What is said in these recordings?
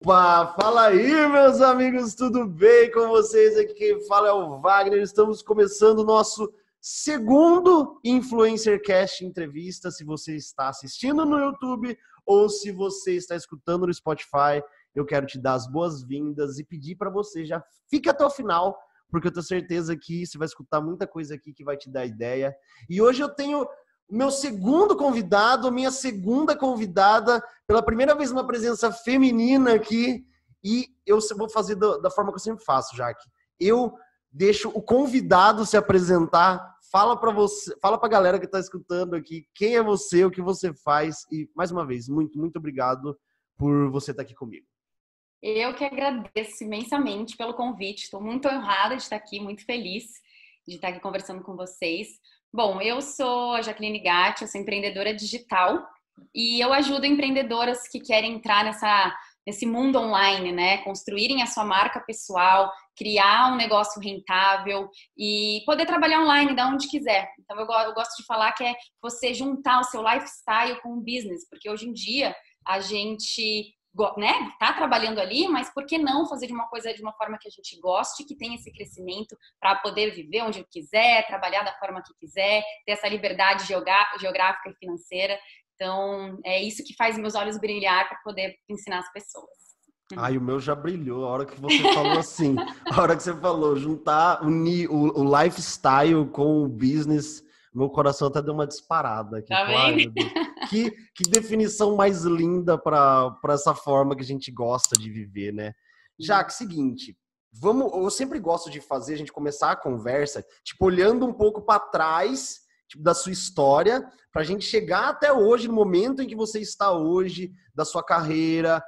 Opa, fala aí, meus amigos, tudo bem com vocês? Aqui quem fala é o Wagner. Estamos começando o nosso segundo InfluencerCast entrevista. Se você está assistindo no YouTube ou se você está escutando no Spotify, eu quero te dar as boas-vindas e pedir para você já fique até o final, porque eu tenho certeza que você vai escutar muita coisa aqui que vai te dar ideia. E hoje eu tenho o meu segundo convidado, minha segunda convidada, pela primeira vez uma presença feminina aqui, e eu vou fazer da forma que eu sempre faço, Jaque. Eu deixo o convidado se apresentar, fala para você, fala para a galera que está escutando aqui, quem é você, o que você faz, e mais uma vez, muito, muito obrigado por você estar aqui comigo. Eu que agradeço imensamente pelo convite, estou muito honrada de estar aqui, muito feliz de estar aqui conversando com vocês. Bom, eu sou a Jaqueline Gatti, eu sou empreendedora digital e eu ajudo empreendedoras que querem entrar nesse mundo online, né? Construírem a sua marca pessoal, criar um negócio rentável e poder trabalhar online da onde quiser. Então, eu gosto de falar que é você juntar o seu lifestyle com o business, porque hoje em dia a gente, né, tá trabalhando ali, mas por que não fazer de uma coisa de uma forma que a gente goste, que tenha esse crescimento para poder viver onde quiser, trabalhar da forma que quiser, ter essa liberdade geográfica e financeira. Então, é isso que faz meus olhos brilhar para poder ensinar as pessoas. Ai, o meu já brilhou a hora que você falou assim, a hora que você falou, unir o lifestyle com o business, meu coração até deu uma disparada aqui. Tá Ai, vendo? meu Deus. Que definição mais linda para essa forma que a gente gosta de viver, né? Já que seguinte, eu sempre gosto de fazer a gente começar a conversa, tipo, olhando um pouco para trás, tipo, da sua história, para a gente chegar até hoje, no momento em que você está hoje, da sua carreira,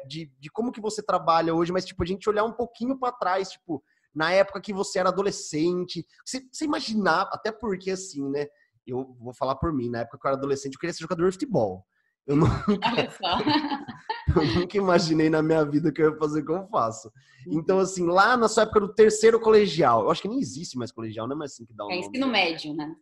de como que você trabalha hoje, mas tipo, a gente olhar um pouquinho para trás, tipo, na época que você era adolescente, você imaginava, até porque assim, né, eu vou falar por mim, na época que eu era adolescente, eu queria ser jogador de futebol. Eu Olha só. eu nunca imaginei na minha vida que eu ia fazer como eu faço. Então, assim, lá na sua época do terceiro colegial, eu acho que nem existe mais colegial, não é mais assim que dá o É nome. ensino médio, né?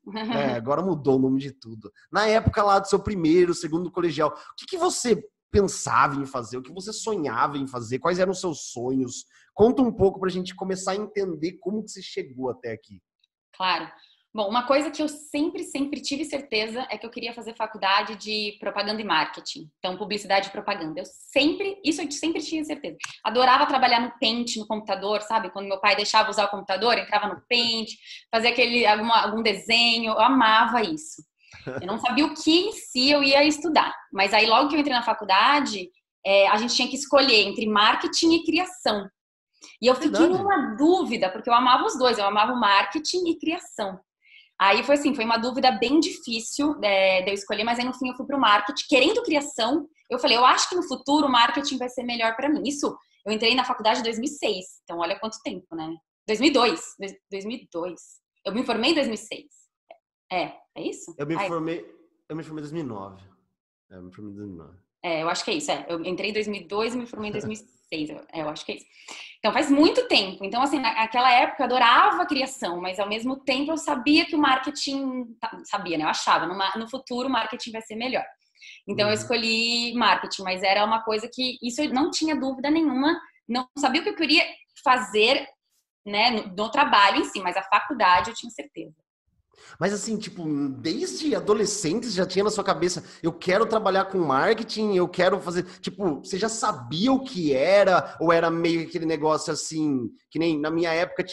Agora mudou o nome de tudo. Na época lá do seu primeiro, segundo colegial, o que você pensava em fazer? O que você sonhava em fazer? Quais eram os seus sonhos? Conta um pouco pra gente começar a entender como que você chegou até aqui. Claro. Bom, uma coisa que eu sempre tive certeza é que eu queria fazer faculdade de propaganda e marketing. Então, publicidade e propaganda. Isso eu sempre tinha certeza. Adorava trabalhar no Paint, no computador, sabe? Quando meu pai deixava usar o computador, entrava no Paint, fazia algum desenho. Eu amava isso. Eu não sabia o que em si eu ia estudar. Mas aí, logo que eu entrei na faculdade, a gente tinha que escolher entre marketing e criação. E eu fiquei Verdade. numa dúvida, porque eu amava os dois. Eu amava o marketing e criação. Aí foi assim, foi uma dúvida bem difícil de eu escolher, mas aí no fim eu fui pro marketing, querendo criação. Eu falei, eu acho que no futuro o marketing vai ser melhor para mim. Isso, eu entrei na faculdade em 2006, então olha quanto tempo, né? 2002. Eu me formei em 2006. É isso? Eu me formei em 2009. Eu me formei em 2009. Eu acho que é isso. Eu entrei em 2002 e me formei em 2006. Eu acho que é isso. Então, faz muito tempo. Então, assim, naquela época eu adorava a criação, mas ao mesmo tempo eu sabia que o marketing... Sabia, né? Eu achava, no futuro o marketing vai ser melhor. Então, eu escolhi marketing, mas era uma coisa que... Isso eu não tinha dúvida nenhuma. Não sabia o que eu queria fazer, né, no trabalho em si, mas a faculdade eu tinha certeza. Mas assim, tipo, desde adolescente já tinha na sua cabeça, eu quero trabalhar com marketing, eu quero fazer, tipo, você já sabia o que era, ou era meio aquele negócio assim, que nem na minha época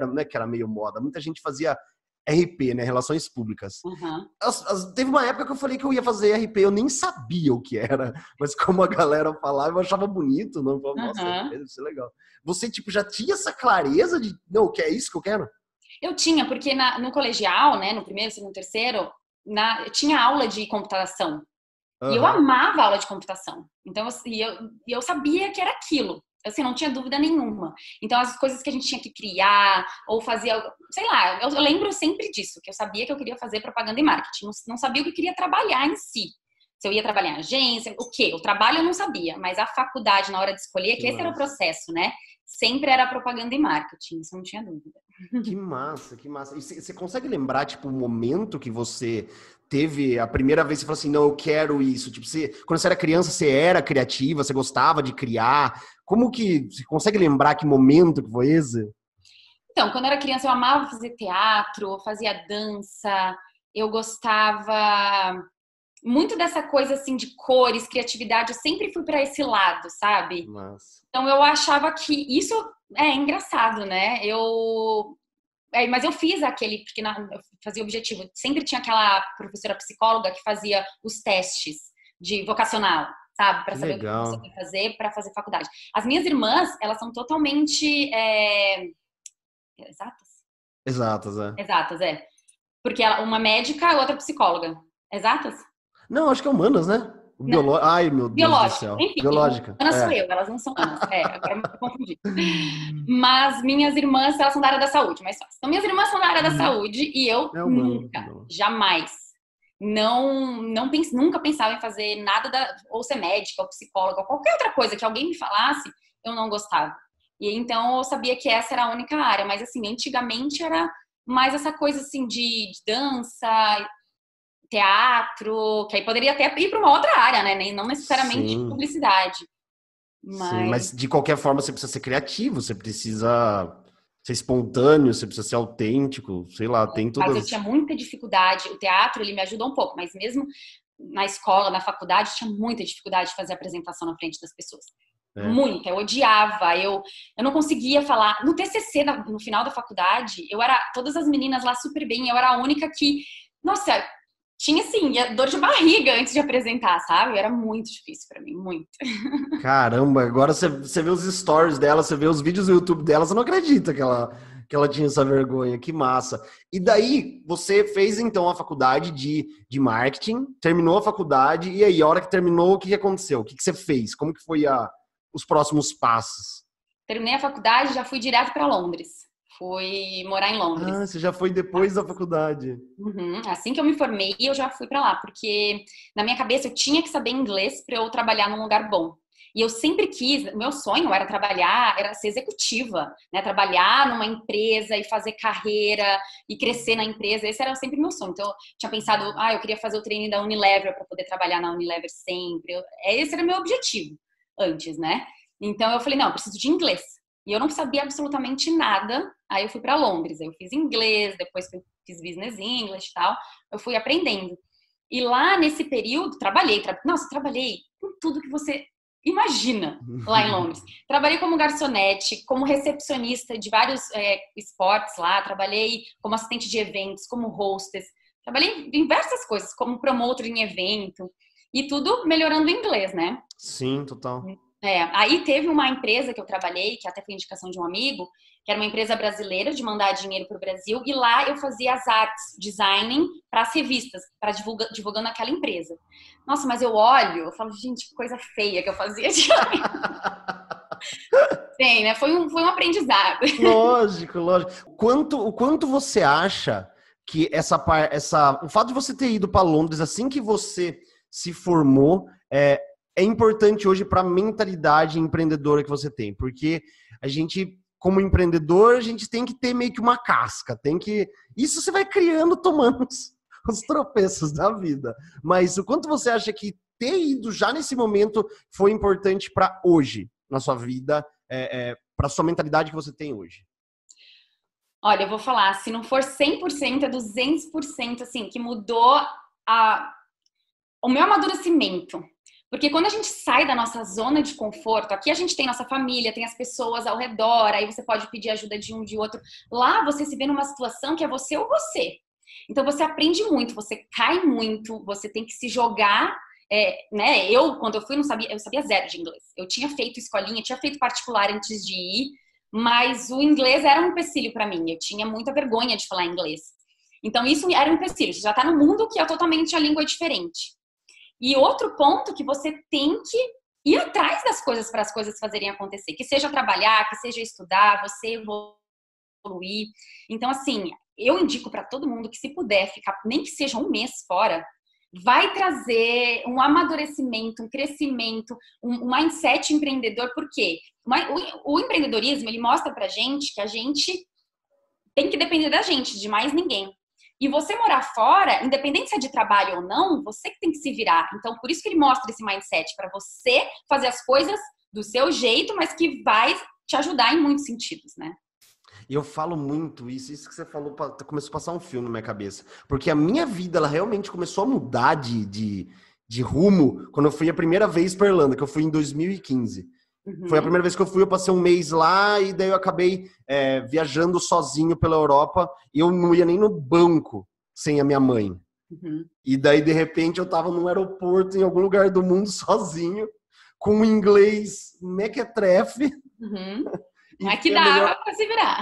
não é que era meio moda, muita gente fazia RP, né, Relações Públicas. Uhum. Teve uma época que eu falei que eu ia fazer RP, eu nem sabia o que era, mas como a galera falava, eu achava bonito, não? Eu falava, nossa, RP deve ser legal. Você, tipo, já tinha essa clareza de, não, que é isso que eu quero? Eu tinha, porque no colegial, né, no primeiro, segundo, terceiro, eu tinha aula de computação. E eu amava a aula de computação. Então, eu sabia que era aquilo. Assim, não tinha dúvida nenhuma. Então, as coisas que a gente tinha que criar, ou fazia, sei lá, eu lembro sempre disso, que eu sabia que eu queria fazer propaganda e marketing. Não sabia o que eu queria trabalhar em si. Se eu ia trabalhar em agência, o quê? O trabalho eu não sabia, mas a faculdade, na hora de escolher, que esse era o processo, né? Sempre era propaganda e marketing, isso não tinha dúvida. Que massa, que massa. E você consegue lembrar, tipo, o momento que você teve a primeira vez que você falou assim, não, eu quero isso? Tipo, quando você era criança, você era criativa, você gostava de criar? Como que, você consegue lembrar que momento que foi esse? Então, quando eu era criança, eu amava fazer teatro, fazia dança, eu gostava muito dessa coisa assim de cores, criatividade, eu sempre fui para esse lado, sabe? Massa. Então eu achava que isso é engraçado, né? Mas eu fiz aquele, porque eu fazia objetivo. Sempre tinha aquela professora psicóloga que fazia os testes de vocacional, sabe? Para Que saber o que a pessoa legal. quer fazer para fazer faculdade. As minhas irmãs, elas são totalmente exatas? Exatas, é. Exatas, é. Porque uma médica e outra psicóloga. Exatas? Não, acho que é humanas, né? Ai, meu Deus do Biológica. céu. Enfim, Biológica, humanas sou é. eu, elas não são humanas. Agora eu me confundi. Mas minhas irmãs, elas são da área da saúde, mais fácil. Então, minhas irmãs são da área da Uhum. saúde e eu É humano. nunca, jamais, nunca pensava em fazer nada ou ser médica, ou psicóloga, ou qualquer outra coisa que alguém me falasse, eu não gostava. E então eu sabia que essa era a única área, mas assim, antigamente era mais essa coisa assim de dança, teatro, que aí poderia até ir para uma outra área, né? Não necessariamente Sim, publicidade. sim. Mas Mas de qualquer forma você precisa ser criativo, você precisa ser espontâneo, você precisa ser autêntico, sei lá, tem Mas eu todas. tinha muita dificuldade. O teatro, ele me ajudou um pouco, mas mesmo na escola, na faculdade, eu tinha muita dificuldade de fazer apresentação na frente das pessoas. É. Muita, eu odiava, eu não conseguia falar. No TCC, no final da faculdade, todas as meninas lá super bem, eu era a única que, nossa, tinha assim, dor de barriga antes de apresentar, sabe? Era muito difícil para mim, muito. Caramba, agora você vê os stories dela, você vê os vídeos no YouTube dela, você não acredita que ela tinha essa vergonha, que massa. E daí, você fez então a faculdade de marketing, terminou a faculdade, e aí, a hora que terminou, o que aconteceu? O que você fez? Como que foi os próximos passos? Terminei a faculdade, já fui direto para Londres. Fui morar em Londres. Ah, você já foi depois da faculdade. Uhum. Assim que eu me formei, eu já fui para lá, porque na minha cabeça eu tinha que saber inglês para eu trabalhar num lugar bom. E eu sempre quis, meu sonho era trabalhar, era ser executiva, né? Trabalhar numa empresa e fazer carreira e crescer na empresa. Esse era sempre meu sonho. Então, eu tinha pensado, eu queria fazer o training da Unilever para poder trabalhar na Unilever sempre. Esse era meu objetivo antes, né? Então, eu falei, não, eu preciso de inglês. E eu não sabia absolutamente nada. Aí eu fui para Londres. Aí eu fiz inglês, depois fiz business English e tal. Eu fui aprendendo. E lá nesse período, trabalhei com tudo que você imagina lá em Londres. Trabalhei como garçonete, como recepcionista de vários esportes lá. Trabalhei como assistente de eventos, como hostess. Trabalhei em diversas coisas, como promotor em evento. E tudo melhorando o inglês, né? Sim, total. Aí teve uma empresa que eu trabalhei, que até foi indicação de um amigo, que era uma empresa brasileira de mandar dinheiro para o Brasil, e lá eu fazia as artes, designing para as revistas, para divulgando aquela empresa. Nossa, mas eu falo, gente, que coisa feia que eu fazia. Sim, né? Foi um aprendizado. Lógico, lógico. O quanto você acha que o fato de você ter ido para Londres assim que você se formou é importante hoje para a mentalidade empreendedora que você tem? Porque a gente, como empreendedor, a gente tem que ter meio que uma casca, isso você vai criando, tomando os tropeços da vida. Mas o quanto você acha que ter ido já nesse momento foi importante para hoje, na sua vida, para sua mentalidade que você tem hoje? Olha, eu vou falar, se não for 100%, é 200%, assim, que mudou o meu amadurecimento. Porque quando a gente sai da nossa zona de conforto, aqui a gente tem nossa família, tem as pessoas ao redor, aí você pode pedir ajuda de um, de outro. Lá você se vê numa situação que é você ou você. Então você aprende muito, você cai muito, você tem que se jogar. Né? Quando eu fui, eu sabia zero de inglês. Eu tinha feito escolinha, tinha feito particular antes de ir, mas o inglês era um empecilho para mim. Eu tinha muita vergonha de falar inglês. Então isso era um empecilho. Você já está num mundo que é totalmente a língua diferente. E outro ponto que você tem que ir atrás das coisas para as coisas fazerem acontecer. Que seja trabalhar, que seja estudar, você evoluir. Então, assim, eu indico para todo mundo que se puder ficar, nem que seja um mês fora, vai trazer um amadurecimento, um crescimento, um mindset empreendedor. Por quê? O empreendedorismo, ele mostra pra gente que a gente tem que depender da gente, de mais ninguém. E você morar fora, independente se é de trabalho ou não, você que tem que se virar. Então, por isso que ele mostra esse mindset, para você fazer as coisas do seu jeito, mas que vai te ajudar em muitos sentidos, né? E eu falo muito isso que você falou, começou a passar um filme na minha cabeça. Porque a minha vida, ela realmente começou a mudar de rumo quando eu fui a primeira vez para Irlanda, que eu fui em 2015. Foi a primeira vez que eu fui, eu passei um mês lá e daí eu acabei viajando sozinho pela Europa e eu não ia nem no banco sem a minha mãe. E daí, de repente, eu tava num aeroporto em algum lugar do mundo sozinho, com um inglês mequetrefe. Mas que dá pra se virar.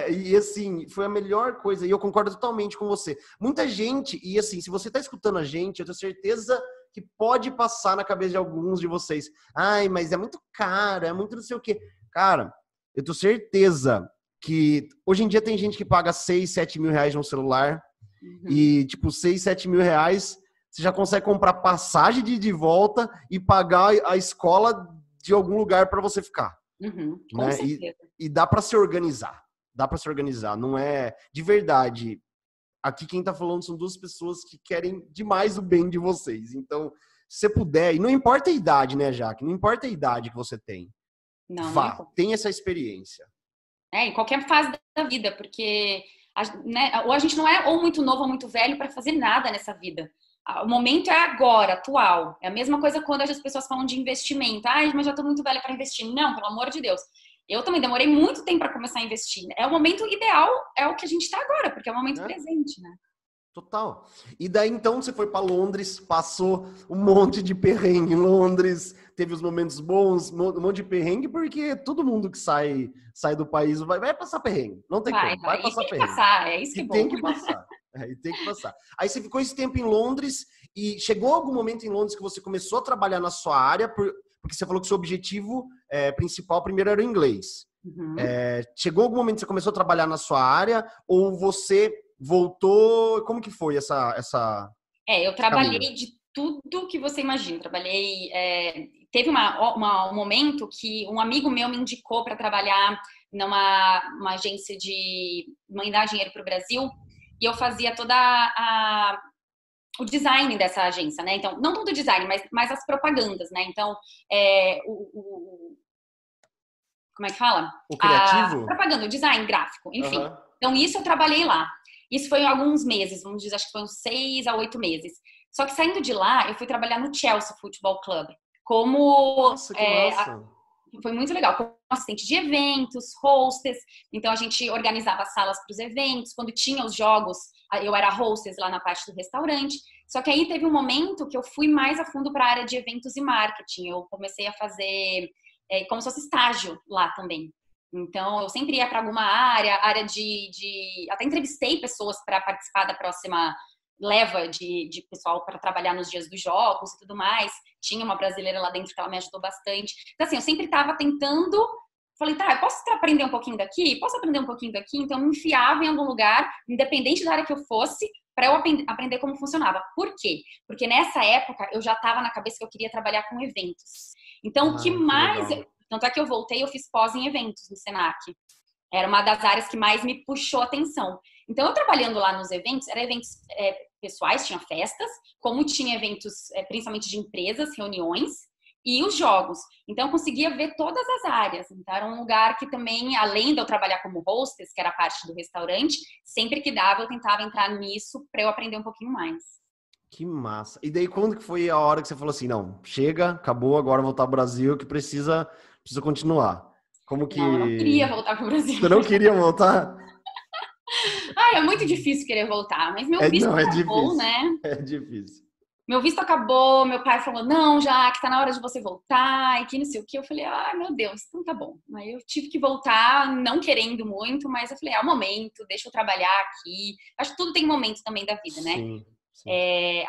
E assim, foi a melhor coisa. E eu concordo totalmente com você. Muita gente, e assim, se você tá escutando a gente, eu tenho certeza que pode passar na cabeça de alguns de vocês. Ai, mas é muito caro, é muito não sei o quê. Cara, eu tenho certeza que hoje em dia tem gente que paga 6, 7 mil reais num celular. E, tipo, 6, 7 mil reais, você já consegue comprar passagem de ida e volta e pagar a escola de algum lugar para você ficar. Com né? certeza. E dá para se organizar. Dá para se organizar. Não é... De verdade, aqui quem tá falando são duas pessoas que querem demais o bem de vocês. Então, se você puder, e não importa a idade, né, Jaque? Não importa a idade que você tem. Vá, tem essa experiência. Em qualquer fase da vida, porque né, ou a gente não é ou muito novo ou muito velho para fazer nada nessa vida. O momento é agora, atual. É a mesma coisa quando as pessoas falam de investimento. Ai, mas já tô muito velha para investir. Não, pelo amor de Deus. Eu também demorei muito tempo para começar a investir. É o momento ideal, é o que a gente está agora, porque é o momento presente, né? Total. E daí, então, você foi para Londres, passou um monte de perrengue em Londres, teve os momentos bons, um monte de perrengue, porque todo mundo que sai do país vai passar perrengue. Não tem como, vai passar perrengue. Passar, é isso que é bom. Tem que passar. E tem que passar. Aí você ficou esse tempo em Londres e chegou algum momento em Londres que você começou a trabalhar na sua área, porque você falou que seu objetivo principal primeiro era o inglês. Chegou algum momento que você começou a trabalhar na sua área ou você voltou? Como que foi essa eu trabalhei caminho? De tudo que você imagina. Trabalhei... teve um momento que um amigo meu me indicou para trabalhar numa agência de mandar dinheiro para o Brasil e eu fazia toda o design dessa agência, né? Então, não todo o design, mas as propagandas, né? Então, como é que fala? O criativo? A propaganda, o design gráfico, enfim. Então, isso eu trabalhei lá. Isso foi em alguns meses, vamos dizer, acho que foi uns 6 a 8 meses. Só que saindo de lá, eu fui trabalhar no Chelsea Football Club. Como... Nossa, que massa! Foi muito legal, como assistente de eventos, hostess. Então, a gente organizava salas para os eventos. Quando tinha os jogos, eu era hostess lá na parte do restaurante. Só que aí teve um momento que eu fui mais a fundo para a área de eventos e marketing. Eu comecei a fazer como se fosse estágio lá também. Então, eu sempre ia para alguma área até entrevistei pessoas para participar da próxima leva de pessoal para trabalhar nos dias dos jogos e tudo mais. Tinha uma brasileira lá dentro que ela me ajudou bastante. Então, assim, eu sempre estava tentando... Falei, tá, eu posso aprender um pouquinho daqui? Posso aprender um pouquinho daqui? Então, eu me enfiava em algum lugar, independente da área que eu fosse, para eu aprender como funcionava. Por quê? Porque nessa época, eu já estava na cabeça que eu queria trabalhar com eventos. Então, o que mais... Tanto é que eu voltei, eu fiz pós em eventos no Senac. Era uma das áreas que mais me puxou a atenção. Então, eu trabalhando lá nos eventos, eram eventos pessoais, tinha festas, como tinha eventos principalmente de empresas, reuniões, e os jogos. Então, eu conseguia ver todas as áreas. Então, era um lugar que também, além de eu trabalhar como hostess, que era parte do restaurante, sempre que dava, eu tentava entrar nisso para eu aprender um pouquinho mais. Que massa. E daí, quando que foi a hora que você falou assim, não, chega, acabou, agora voltar ao Brasil, que precisa continuar? Como que... Não, eu não queria voltar pro Brasil. Você não queria voltar? É muito difícil querer voltar, mas meu visto acabou, né? É difícil. Meu visto acabou, meu pai falou, não, já que tá na hora de você voltar, e que não sei o que. Eu falei, meu Deus, então tá bom. Aí eu tive que voltar, não querendo muito, mas eu falei, é o momento, deixa eu trabalhar aqui. Acho que tudo tem momento também da vida, né? Sim.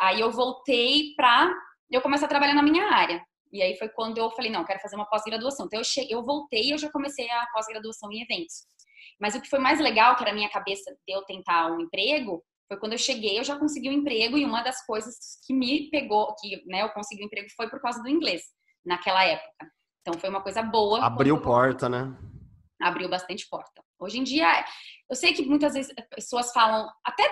Aí eu voltei pra eu começar a trabalhar na minha área. E aí foi quando eu falei, não, quero fazer uma pós-graduação. Então eu voltei e eu já comecei a pós-graduação em eventos. Mas o que foi mais legal, que era a minha cabeça de eu tentar um emprego, foi quando eu cheguei, eu já consegui um emprego e uma das coisas que me pegou, que eu consegui um emprego foi por causa do inglês, naquela época. Então foi uma coisa boa. Abriu porta, né? Abriu bastante porta. Hoje em dia, eu sei que muitas vezes as pessoas falam até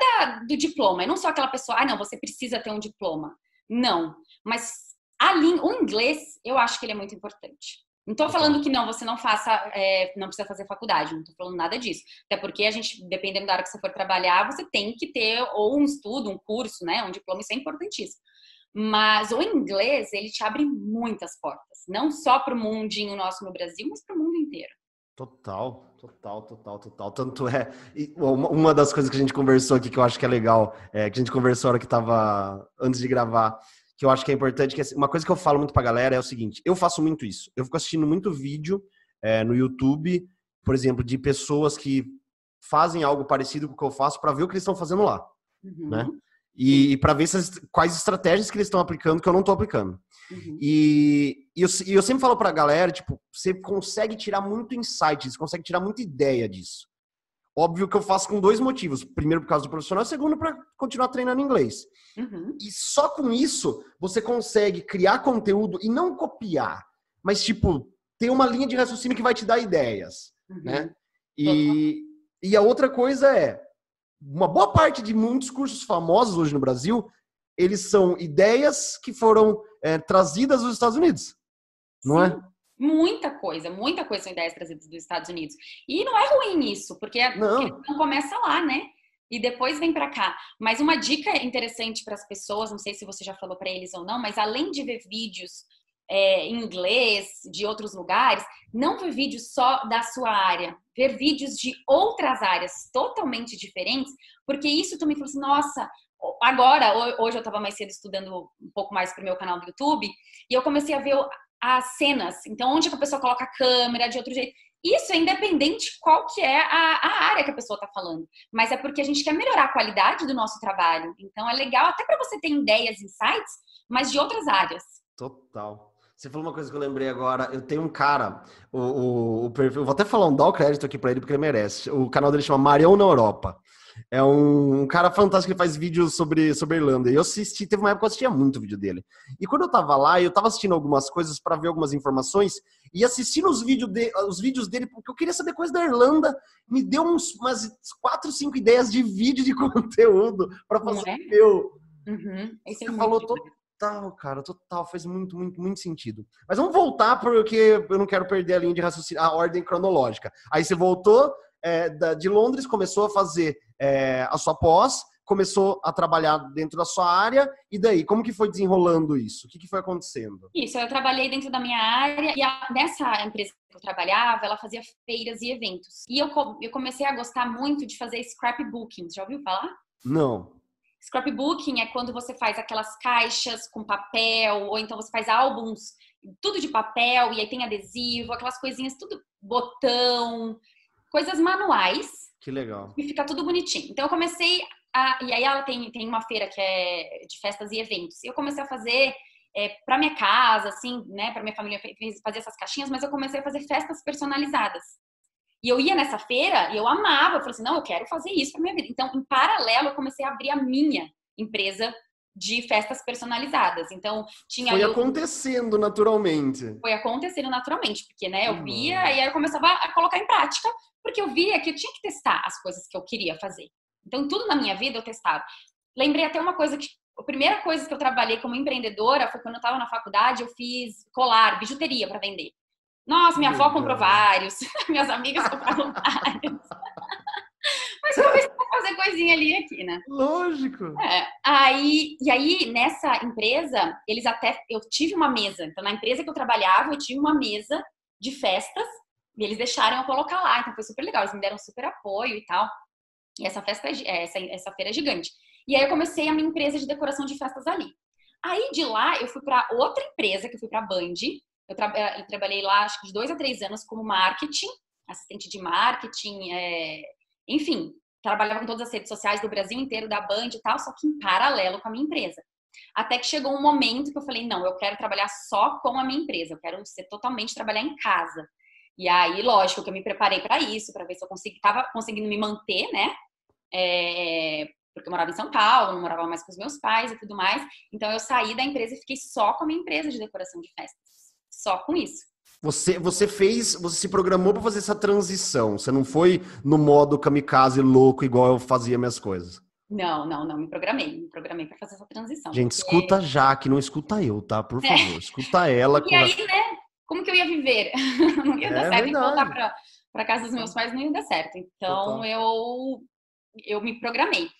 do diploma, e não só aquela pessoa, não, você precisa ter um diploma. Não, mas o inglês, eu acho que ele é muito importante. Não estou falando que não, você não faça, não precisa fazer faculdade, não estou falando nada disso. Até porque a gente, dependendo da área que você for trabalhar, você tem que ter ou um estudo, um curso, né, um diploma, isso é importantíssimo. Mas o inglês, ele te abre muitas portas. Não só para o mundinho nosso no Brasil, mas para o mundo inteiro. Total. Tanto é. Uma das coisas que a gente conversou aqui, que eu acho que é legal, que a gente conversou na hora que estava antes de gravar, que eu acho que é importante, que uma coisa que eu falo muito pra galera é o seguinte: eu faço muito isso. Eu fico assistindo muito vídeo no YouTube, por exemplo, de pessoas que fazem algo parecido com o que eu faço para ver o que eles estão fazendo lá, né? E para ver quais estratégias que eles estão aplicando que eu não estou aplicando. E eu sempre falo pra galera, tipo, você consegue tirar muito insight, você consegue tirar muita ideia disso. Óbvio que eu faço com 2 motivos. Primeiro, por causa do profissional. Segundo, para continuar treinando inglês. E só com isso, você consegue criar conteúdo e não copiar. Mas, tipo, ter uma linha de raciocínio que vai te dar ideias. Né? E a outra coisa é, uma boa parte de muitos cursos famosos hoje no Brasil, eles são ideias que foram trazidas dos Estados Unidos. Não é? Muita coisa são ideias trazidas dos Estados Unidos. E não é ruim isso, porque não começa lá, né? E depois vem para cá. Mas uma dica interessante para as pessoas, não sei se você já falou para eles ou não, mas além de ver vídeos em inglês, de outros lugares, não ver vídeos só da sua área, ver vídeos de outras áreas totalmente diferentes, porque isso tu me falou assim, nossa, agora, hoje eu estava mais cedo estudando um pouco mais para o meu canal do YouTube, e eu comecei a ver as cenas, então onde que a pessoa coloca a câmera, de outro jeito. Isso é independente qual que é a área que a pessoa está falando, mas é porque a gente quer melhorar a qualidade do nosso trabalho. Então é legal até para você ter ideias, insights, mas de outras áreas. Total. Você falou uma coisa que eu lembrei agora. Eu tenho um cara, o perfil, eu vou até falar dar o crédito aqui para ele porque ele merece. O canal dele chama Marião na Europa. É um cara fantástico que faz vídeos sobre Irlanda. E eu assisti, teve uma época que eu assistia muito vídeo dele. E quando eu tava lá, eu tava assistindo algumas coisas para ver algumas informações e assistindo os vídeos dele, porque eu queria saber coisas da Irlanda. Me deu umas 4, 5 ideias de vídeo de conteúdo para fazer o meu. Você falou total, cara, total. Faz muito, muito, muito sentido. Mas vamos voltar porque eu não quero perder a linha de raciocínio, a ordem cronológica. Aí você voltou de Londres, começou a fazer a sua pós, começou a trabalhar dentro da sua área, e daí, como que foi desenrolando isso? O que foi acontecendo? Isso, eu trabalhei dentro da minha área, e nessa empresa que eu trabalhava, ela fazia feiras e eventos. E eu comecei a gostar muito de fazer scrapbooking. Já ouviu falar? Não. Scrapbooking é quando você faz aquelas caixas com papel, ou então você faz álbuns, tudo de papel, e aí tem adesivo, aquelas coisinhas, tudo botão, coisas manuais. Que legal. E fica tudo bonitinho. Então eu comecei e aí ela tem uma feira que é de festas e eventos. Eu comecei a fazer para minha casa, assim, né, para minha família fazer essas caixinhas, mas eu comecei a fazer festas personalizadas. E eu ia nessa feira e eu amava. Eu falei assim, não, eu quero fazer isso para minha vida. Então, em paralelo, eu comecei a abrir a minha empresa de festas personalizadas. Então, tinha Foi acontecendo naturalmente. Foi acontecendo naturalmente, porque, né, eu via e aí eu começava a colocar em prática, porque eu via que eu tinha que testar as coisas que eu queria fazer. Então, tudo na minha vida eu testava. Lembrei até uma coisa que a primeira coisa que eu trabalhei como empreendedora foi quando eu estava na faculdade, eu fiz colar, bijuteria para vender. Nossa, minha avó comprou vários, minhas amigas compraram vários. Mas comecei a fazer coisinha ali e aqui, né? Lógico. E aí, nessa empresa, eu tive uma mesa. Então, na empresa que eu trabalhava, eu tive uma mesa de festas e eles deixaram eu colocar lá. Então, foi super legal. Eles me deram super apoio e tal. E essa feira é gigante. E aí, eu comecei a minha empresa de decoração de festas ali. Aí, de lá, eu fui para outra empresa, que eu fui para a Band. Eu trabalhei lá, acho que de 2 a 3 anos como marketing, assistente de marketing, enfim, trabalhava com todas as redes sociais do Brasil inteiro, da Band e tal, só que em paralelo com a minha empresa. Até que chegou um momento que eu falei, não, eu quero trabalhar só com a minha empresa, eu quero totalmente trabalhar em casa. E aí, lógico que eu me preparei para isso, para ver se eu estava conseguindo me manter, né? Porque eu morava em São Paulo, não morava mais com os meus pais e tudo mais. Então, eu saí da empresa e fiquei só com a minha empresa de decoração de festas. Só com isso. Você se programou para fazer essa transição. Você não foi no modo kamikaze louco igual eu fazia minhas coisas. Não, me programei para fazer essa transição. Gente, Porque, escuta a Jaque, não escuta eu, tá? Por né? favor, escuta ela. E aí, né? Como que eu ia viver? Não ia dar É certo. E voltar verdade. para casa dos meus pais não ia dar certo. Então, Total. eu me programei.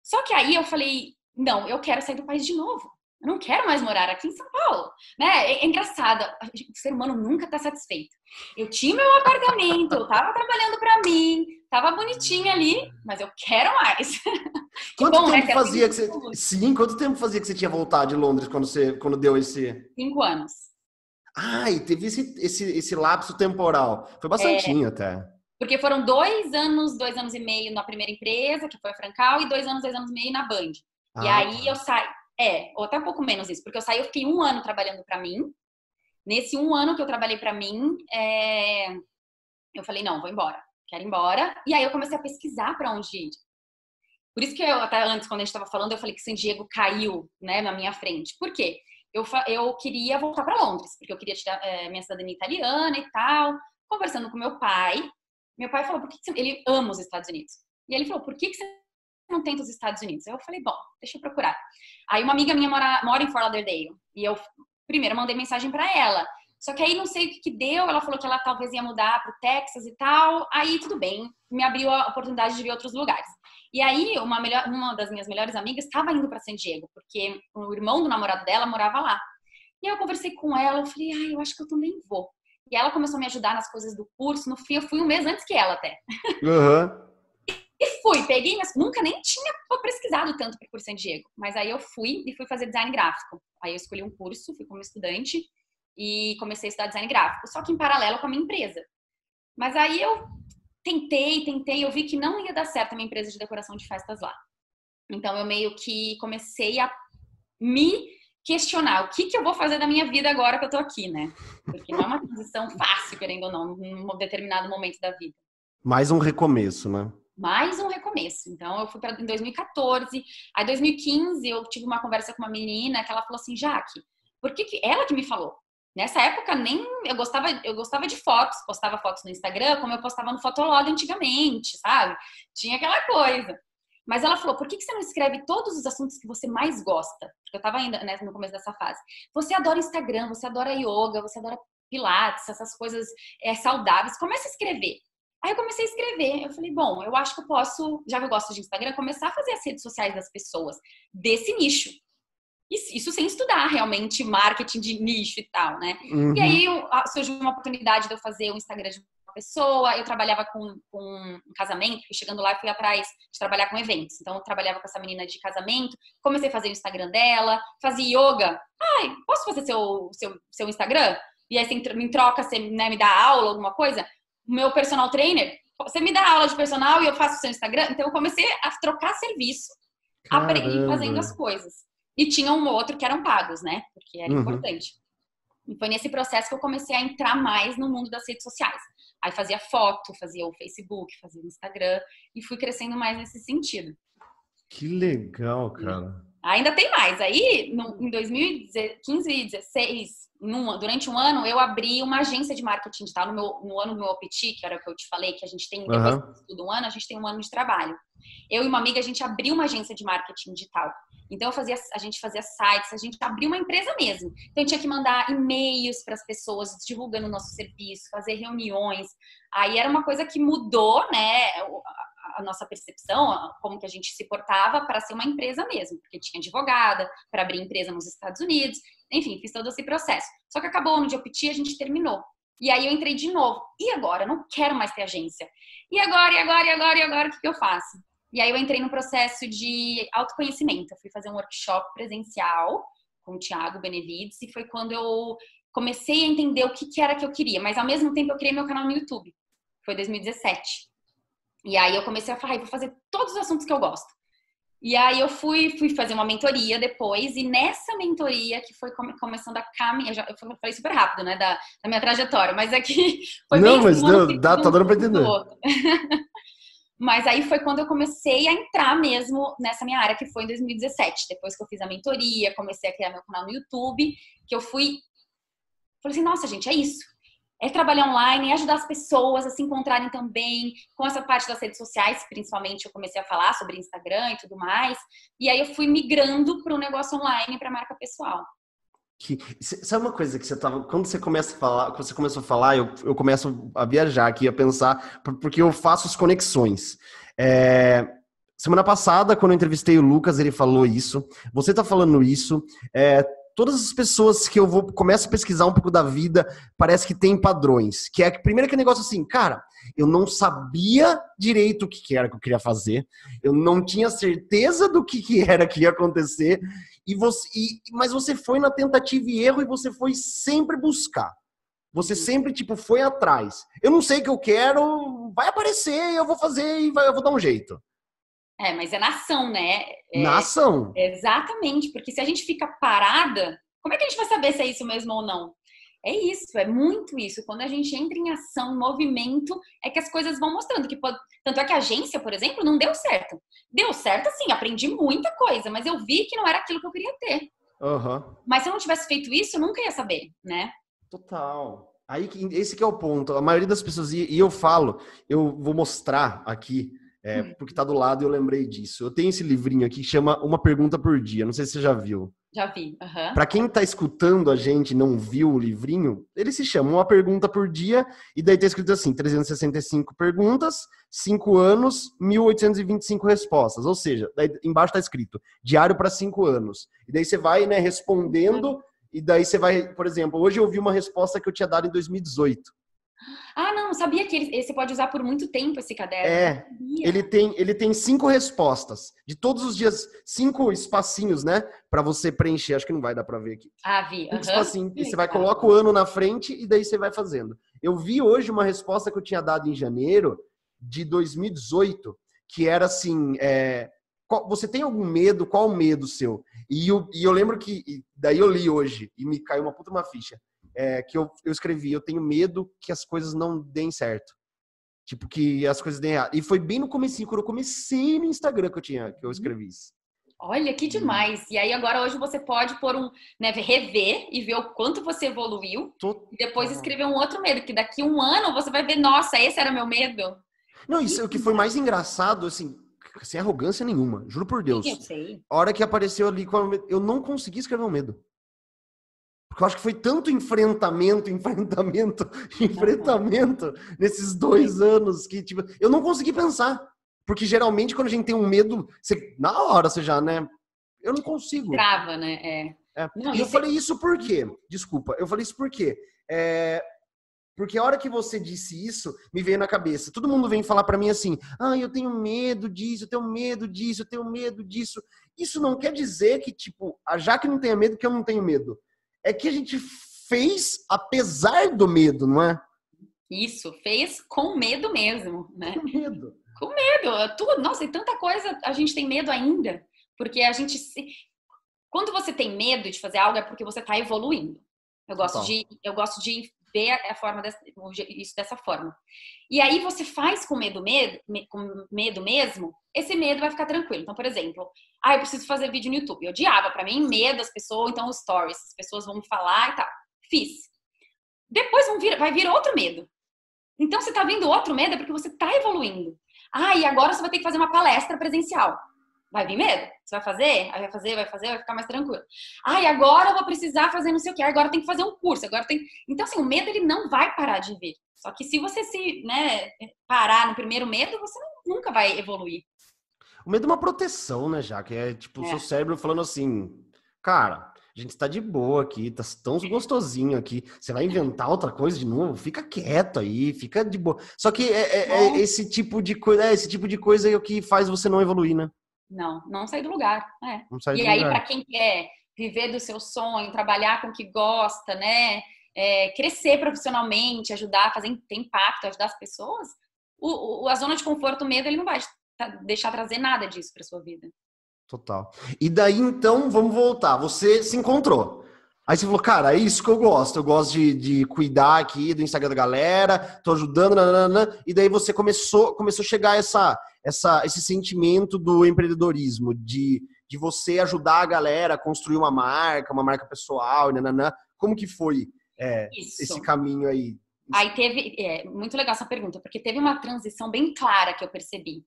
Só que aí eu falei, não, eu quero sair do país de novo. Eu não quero mais morar aqui em São Paulo, né? É engraçado, o ser humano nunca está satisfeito. Eu tinha meu apartamento, eu tava trabalhando para mim, tava bonitinha ali, mas eu quero mais. Que Quanto bom, né? tempo Ter fazia que atingido você. Sim, quanto tempo fazia que você tinha voltado de Londres quando deu esse. 5 anos. Ai, teve esse lapso temporal. Foi bastantinho até. Porque foram 2 anos e meio na primeira empresa, que foi a Francal, e 2 anos e meio na Band. E Ah, aí eu tá. saí, ou até um pouco menos isso, porque eu saí, eu fiquei 1 ano trabalhando para mim. Nesse 1 ano que eu trabalhei para mim, eu falei, não, vou embora, quero ir embora. E aí eu comecei a pesquisar para onde ir. Por isso que eu, até antes, quando a gente estava falando, eu falei que San Diego caiu, né, na minha frente. Por quê? Eu queria voltar para Londres, porque eu queria tirar minha cidadania italiana e tal. Conversando com meu pai falou, por que você... ele ama os Estados Unidos. E ele falou, por que você não tenta os Estados Unidos? Eu falei, bom, deixa eu procurar. Aí uma amiga minha mora em Fort Lauderdale. E eu primeiro mandei mensagem para ela. Só que aí não sei o que deu, ela falou que ela talvez ia mudar para o Texas e tal. Aí tudo bem, me abriu a oportunidade de ver outros lugares. E aí uma das minhas melhores amigas estava indo para San Diego, porque o irmão do namorado dela morava lá. E aí eu conversei com ela, eu falei, eu acho que eu também vou. E ela começou a me ajudar nas coisas do curso. No fim, eu fui 1 mês antes que ela até. Aham. E fui, peguei, mas nunca nem tinha pesquisado tanto para o curso San Diego. Mas aí eu fui e fui fazer design gráfico. Aí eu escolhi um curso, fui como estudante e comecei a estudar design gráfico. Só que em paralelo com a minha empresa. Mas aí eu tentei, eu vi que não ia dar certo a minha empresa de decoração de festas lá. Então eu meio que comecei a me questionar o que eu vou fazer da minha vida agora que eu tô aqui, né? Porque não é uma transição fácil, querendo ou não, num determinado momento da vida. Mais um recomeço, né? Mais um recomeço. Então, eu fui em 2014. Aí, em 2015, eu tive uma conversa com uma menina que ela falou assim, Jaque, por que ela que me falou? Nessa época, nem eu gostava de fotos, postava fotos no Instagram, como eu postava no Fotolog antigamente, sabe? Tinha aquela coisa. Mas ela falou, por que você não escreve todos os assuntos que você mais gosta? Porque eu tava ainda, né, no começo dessa fase. Você adora Instagram, você adora yoga, você adora pilates, essas coisas saudáveis. Comece a escrever. Aí eu comecei a escrever. Eu falei, bom, eu acho que eu posso, já que eu gosto de Instagram, começar a fazer as redes sociais das pessoas desse nicho. Isso sem estudar realmente marketing de nicho e tal, né? E aí Uhum. surgiu uma oportunidade de eu fazer o Instagram de uma pessoa. Eu trabalhava com um casamento, e chegando lá eu fui atrás de trabalhar com eventos. Então eu trabalhava com essa menina de casamento, comecei a fazer o Instagram dela, fazia yoga. Ai, posso fazer seu Instagram? E aí você me troca, você, né, me dá aula, alguma coisa? Meu personal trainer, você me dá aula de personal e eu faço o seu Instagram? Então eu comecei a trocar serviço, aprendi fazendo as Caramba. coisas. E tinha um outro que eram pagos, né? Porque era Uhum. importante. E foi nesse processo que eu comecei a entrar mais no mundo das redes sociais. Aí fazia foto, fazia o Facebook, fazia o Instagram e fui crescendo mais nesse sentido. Que legal, E cara. ainda tem mais. Aí, em 2015 e 2016, durante um ano, eu abri uma agência de marketing digital no ano do meu OPT, que era o que eu te falei, que a gente tem, depois que Aham. estuda um ano, a gente tem um ano de trabalho. Eu e uma amiga, a gente abriu uma agência de marketing digital. Então, a gente fazia sites, a gente abriu uma empresa mesmo. Então, eu tinha que mandar e-mails para as pessoas divulgando o nosso serviço, fazer reuniões. Aí era uma coisa que mudou, né, a nossa percepção, como que a gente se portava para ser uma empresa mesmo, porque tinha advogada para abrir empresa nos Estados Unidos, enfim, fiz todo esse processo. Só que acabou o ano de OPT, a gente terminou. E aí eu entrei de novo. E agora? Eu não quero mais ter agência. E agora, o que eu faço? E aí eu entrei no processo de autoconhecimento. Eu fui fazer um workshop presencial com o Thiago Benevides e foi quando eu comecei a entender o que era que eu queria. Mas ao mesmo tempo eu criei meu canal no YouTube. Foi 2017. E aí eu comecei a falar, vou fazer todos os assuntos que eu gosto. E aí eu fui fazer uma mentoria depois, e nessa mentoria que foi começando a caminhar, eu falei super rápido, né, da minha trajetória, mas aqui foi bem Não, assim, mas um ano tá dando pra do entender. outro. Mas aí foi quando eu comecei a entrar mesmo nessa minha área, que foi em 2017. Depois que eu fiz a mentoria, comecei a criar meu canal no YouTube, que eu falei assim, nossa, gente, é isso. é trabalhar online, é ajudar as pessoas a se encontrarem também, com essa parte das redes sociais, principalmente eu comecei a falar sobre Instagram e tudo mais, e aí eu fui migrando para o negócio online, para a marca pessoal. Sabe uma coisa que você tava, quando você começa a falar, quando você começou a falar, eu começo a viajar aqui, a pensar, porque eu faço as conexões. Semana passada, quando eu entrevistei o Lucas, ele falou isso. Você tá falando isso. Todas as pessoas que começo a pesquisar um pouco da vida, parece que tem padrões. Que é primeiro aquele negócio assim, cara, eu não sabia direito o que era que eu queria fazer. Eu não tinha certeza do que era que ia acontecer. Mas você foi na tentativa e erro e você foi sempre buscar. Você sempre, foi atrás. Eu não sei o que eu quero, vai aparecer, eu vou fazer e eu vou dar um jeito. Mas é na ação, né? Na ação. Exatamente, porque se a gente fica parada, como é que a gente vai saber se é isso mesmo ou não? É isso, é muito isso. Quando a gente entra em ação, em movimento, é que as coisas vão mostrando. Tanto é que a agência, por exemplo, não deu certo. Deu certo, assim, aprendi muita coisa, mas eu vi que não era aquilo que eu queria ter. Uhum. Mas se eu não tivesse feito isso, eu nunca ia saber, né? Total. Aí, esse que é o ponto. A maioria das pessoas, e eu falo, eu vou mostrar aqui, porque tá do lado e eu lembrei disso. Eu tenho esse livrinho aqui que chama Uma Pergunta por Dia. Não sei se você já viu. Já vi. Uhum. Para quem tá escutando a gente e não viu o livrinho, ele se chama Uma Pergunta por Dia, e daí tá escrito assim, 365 perguntas, 5 anos, 1.825 respostas. Ou seja, daí embaixo tá escrito, diário para 5 anos. E daí você vai, né, respondendo, e daí você vai, por exemplo, hoje eu vi uma resposta que eu tinha dado em 2018. Ah, não, sabia que você pode usar por muito tempo esse caderno. Ele tem 5 respostas. De todos os dias, 5 espacinhos, né? Pra você preencher. Acho que não vai dar pra ver aqui. Vi. 5 espacinhos. E você vai, coloca o ano na frente e daí você vai fazendo. Eu vi hoje uma resposta que eu tinha dado em janeiro de 2018, que era assim, você tem algum medo? Qual o medo seu? E eu lembro que, daí eu li hoje e me caiu uma puta uma ficha. Que eu escrevi, eu tenho medo que as coisas não deem certo. Tipo, que as coisas deem errado. E foi bem no comecinho, quando eu comecei no Instagram que eu escrevi isso. Olha, que demais. E aí agora hoje você pode rever e ver o quanto você evoluiu. E depois escrever um outro medo, que daqui 1 ano você vai ver, nossa, esse era meu medo. Não, isso é o que foi mais engraçado, assim, sem arrogância nenhuma, juro por Deus. Sim, eu sei. A hora que apareceu ali, eu não consegui escrever o medo. Porque eu acho que foi tanto enfrentamento nesses 2 anos que, eu não consegui pensar. Porque geralmente quando a gente tem um medo, na hora você já, né? Eu não consigo. Trava, né? Não, e eu falei isso por quê? Desculpa, eu falei isso por quê? Porque a hora que você disse isso, me veio na cabeça. Todo mundo vem falar pra mim assim, eu tenho medo disso, eu tenho medo disso, eu tenho medo disso. Isso não quer dizer que, a Jaque não tenha medo, que eu não tenho medo. É que a gente fez apesar do medo, não é? Isso, fez com medo mesmo, né? Com medo. Com medo. Tudo, nossa, e tanta coisa a gente tem medo ainda. Porque quando você tem medo de fazer algo é porque você está evoluindo. Eu gosto de ver isso dessa forma. E aí você faz com medo mesmo, esse medo vai ficar tranquilo. Então, por exemplo, eu preciso fazer vídeo no YouTube. Eu odiava, pra mim, medo das pessoas, então os stories, as pessoas vão me falar e tal. Fiz. Depois vai vir outro medo. Então, você tá vendo outro medo é porque você tá evoluindo. E agora você vai ter que fazer uma palestra presencial. Vai vir medo? Você vai fazer? Aí vai ficar mais tranquilo. E agora eu vou precisar fazer não sei o que. Agora tem que fazer um curso. Então, assim, o medo ele não vai parar de vir. Só que se você parar no primeiro medo, você nunca vai evoluir. O medo é uma proteção, né, Jaque? O seu cérebro falando assim, cara, a gente tá de boa aqui, tá tão gostosinho aqui. Você vai inventar outra coisa de novo? Fica quieto aí, fica de boa. Só que esse tipo de coisa é o que faz você não evoluir, né? Não sair do lugar. E aí, para quem quer viver do seu sonho, trabalhar com o que gosta, né? Crescer profissionalmente, ajudar, ter impacto, ajudar as pessoas, a zona de conforto, o medo, ele não vai deixar trazer nada disso para sua vida. Total. E daí, então, vamos voltar. Você se encontrou. Aí você falou, cara, é isso que eu gosto. Eu gosto de cuidar aqui do Instagram da galera, tô ajudando, nananana. E daí você começou a chegar esse sentimento do empreendedorismo, de você ajudar a galera a construir uma marca pessoal, nananã. Como que foi esse caminho aí? Aí muito legal essa pergunta, porque teve uma transição bem clara que eu percebi.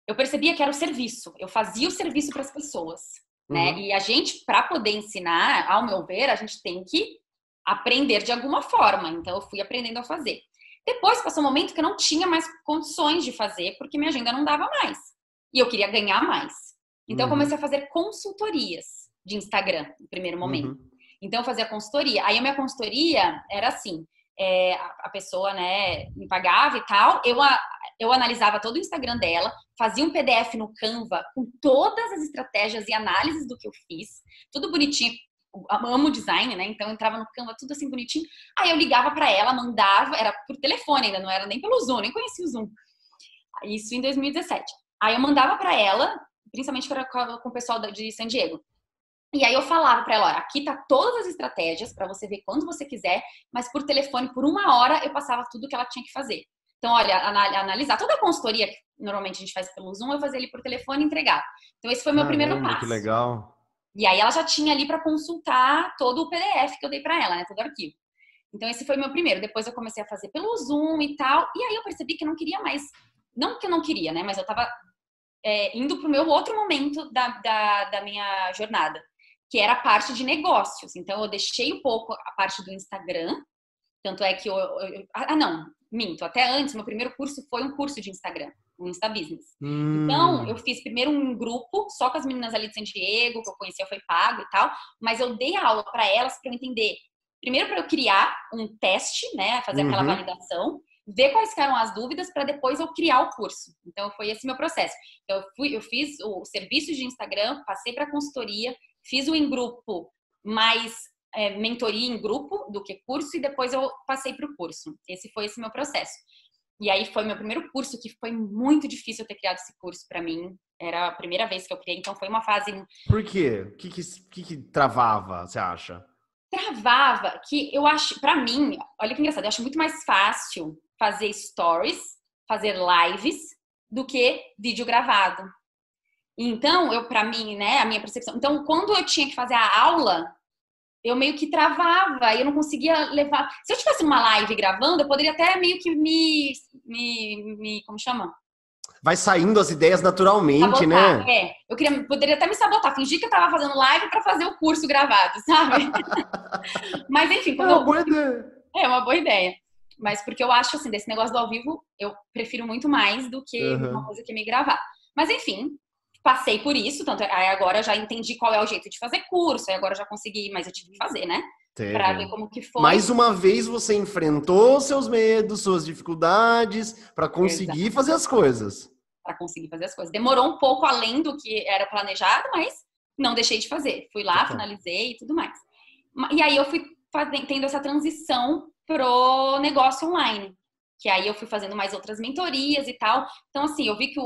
Eu percebia que era o serviço, eu fazia o serviço para as pessoas, né? E a gente, para poder ensinar, ao meu ver, a gente tem que aprender de alguma forma. Então, eu fui aprendendo a fazer. Depois, passou um momento que eu não tinha mais condições de fazer, porque minha agenda não dava mais. E eu queria ganhar mais. Então, eu comecei a fazer consultorias de Instagram, no primeiro momento. Então, eu fazia consultoria. Aí, a minha consultoria era assim, a pessoa, né, me pagava e tal, eu analisava todo o Instagram dela, fazia um PDF no Canva com todas as estratégias e análises do que eu fiz, tudo bonitinho. Eu amo design, né? Então eu entrava no Canva tudo assim bonitinho. Aí eu ligava pra ela, mandava, era por telefone ainda, não era nem pelo Zoom, nem conhecia o Zoom. Isso em 2017. Aí eu mandava pra ela, principalmente com o pessoal de San Diego. E aí eu falava pra ela, olha, aqui tá todas as estratégias pra você ver quando você quiser, mas por telefone, por 1 hora, eu passava tudo que ela tinha que fazer. Então, olha, analisar toda a consultoria que normalmente a gente faz pelo Zoom, eu fazia ali por telefone e entregar. Então, esse foi o meu primeiro passo. Que legal. E aí, ela já tinha ali para consultar todo o PDF que eu dei para ela, né? Todo o arquivo. Então, esse foi o meu primeiro. Depois, eu comecei a fazer pelo Zoom e tal. E aí, eu percebi que eu não queria mais. Não que eu não queria, né? Mas eu tava indo pro meu outro momento da minha jornada, que era a parte de negócios. Então, eu deixei um pouco a parte do Instagram. Tanto é que não, minto. Até antes, meu primeiro curso foi um curso de Instagram, um Insta Business. Então, eu fiz primeiro um grupo, só com as meninas ali de San Diego, que eu conhecia, foi pago e tal. Mas eu dei aula para elas, para eu entender. Primeiro, para eu criar um teste, né? Fazer aquela validação. Ver quais eram as dúvidas, para depois eu criar o curso. Então, foi esse meu processo. Então, eu fiz o serviço de Instagram, passei para consultoria, fiz o em grupo, mais mentoria em grupo do que curso, e depois eu passei para o curso. Esse foi esse meu processo. E aí foi meu primeiro curso, que foi muito difícil eu ter criado esse curso para mim. Era a primeira vez que eu criei, então foi uma fase... Por quê? O que travava, você acha? Travava, que eu acho, para mim, olha que engraçado, eu acho muito mais fácil fazer stories, fazer lives, do que vídeo gravado. Então, para mim, né, a minha percepção... Então, quando eu tinha que fazer a aula, eu meio que travava, eu não conseguia levar... Se eu tivesse uma live gravando, eu poderia até meio que como chama? Vai saindo as ideias naturalmente, sabotar, né? Poderia até me sabotar, fingir que eu tava fazendo live pra fazer o curso gravado, sabe? Mas enfim, boa ideia. É uma boa ideia. Mas porque eu acho, assim, desse negócio do ao vivo, eu prefiro muito mais do que uma coisa que me gravar. Mas enfim... Passei por isso, tanto aí agora eu já entendi qual é o jeito de fazer curso, aí agora eu já consegui, mas eu tive que fazer, né? Pra ver como que foi. Mais uma vez você enfrentou seus medos, suas dificuldades, para conseguir fazer as coisas. Para conseguir fazer as coisas. Demorou um pouco além do que era planejado, mas não deixei de fazer. Fui lá, finalizei e tudo mais. E aí eu fui tendo essa transição pro negócio online, que aí eu fui fazendo mais outras mentorias e tal. Então, assim, eu vi que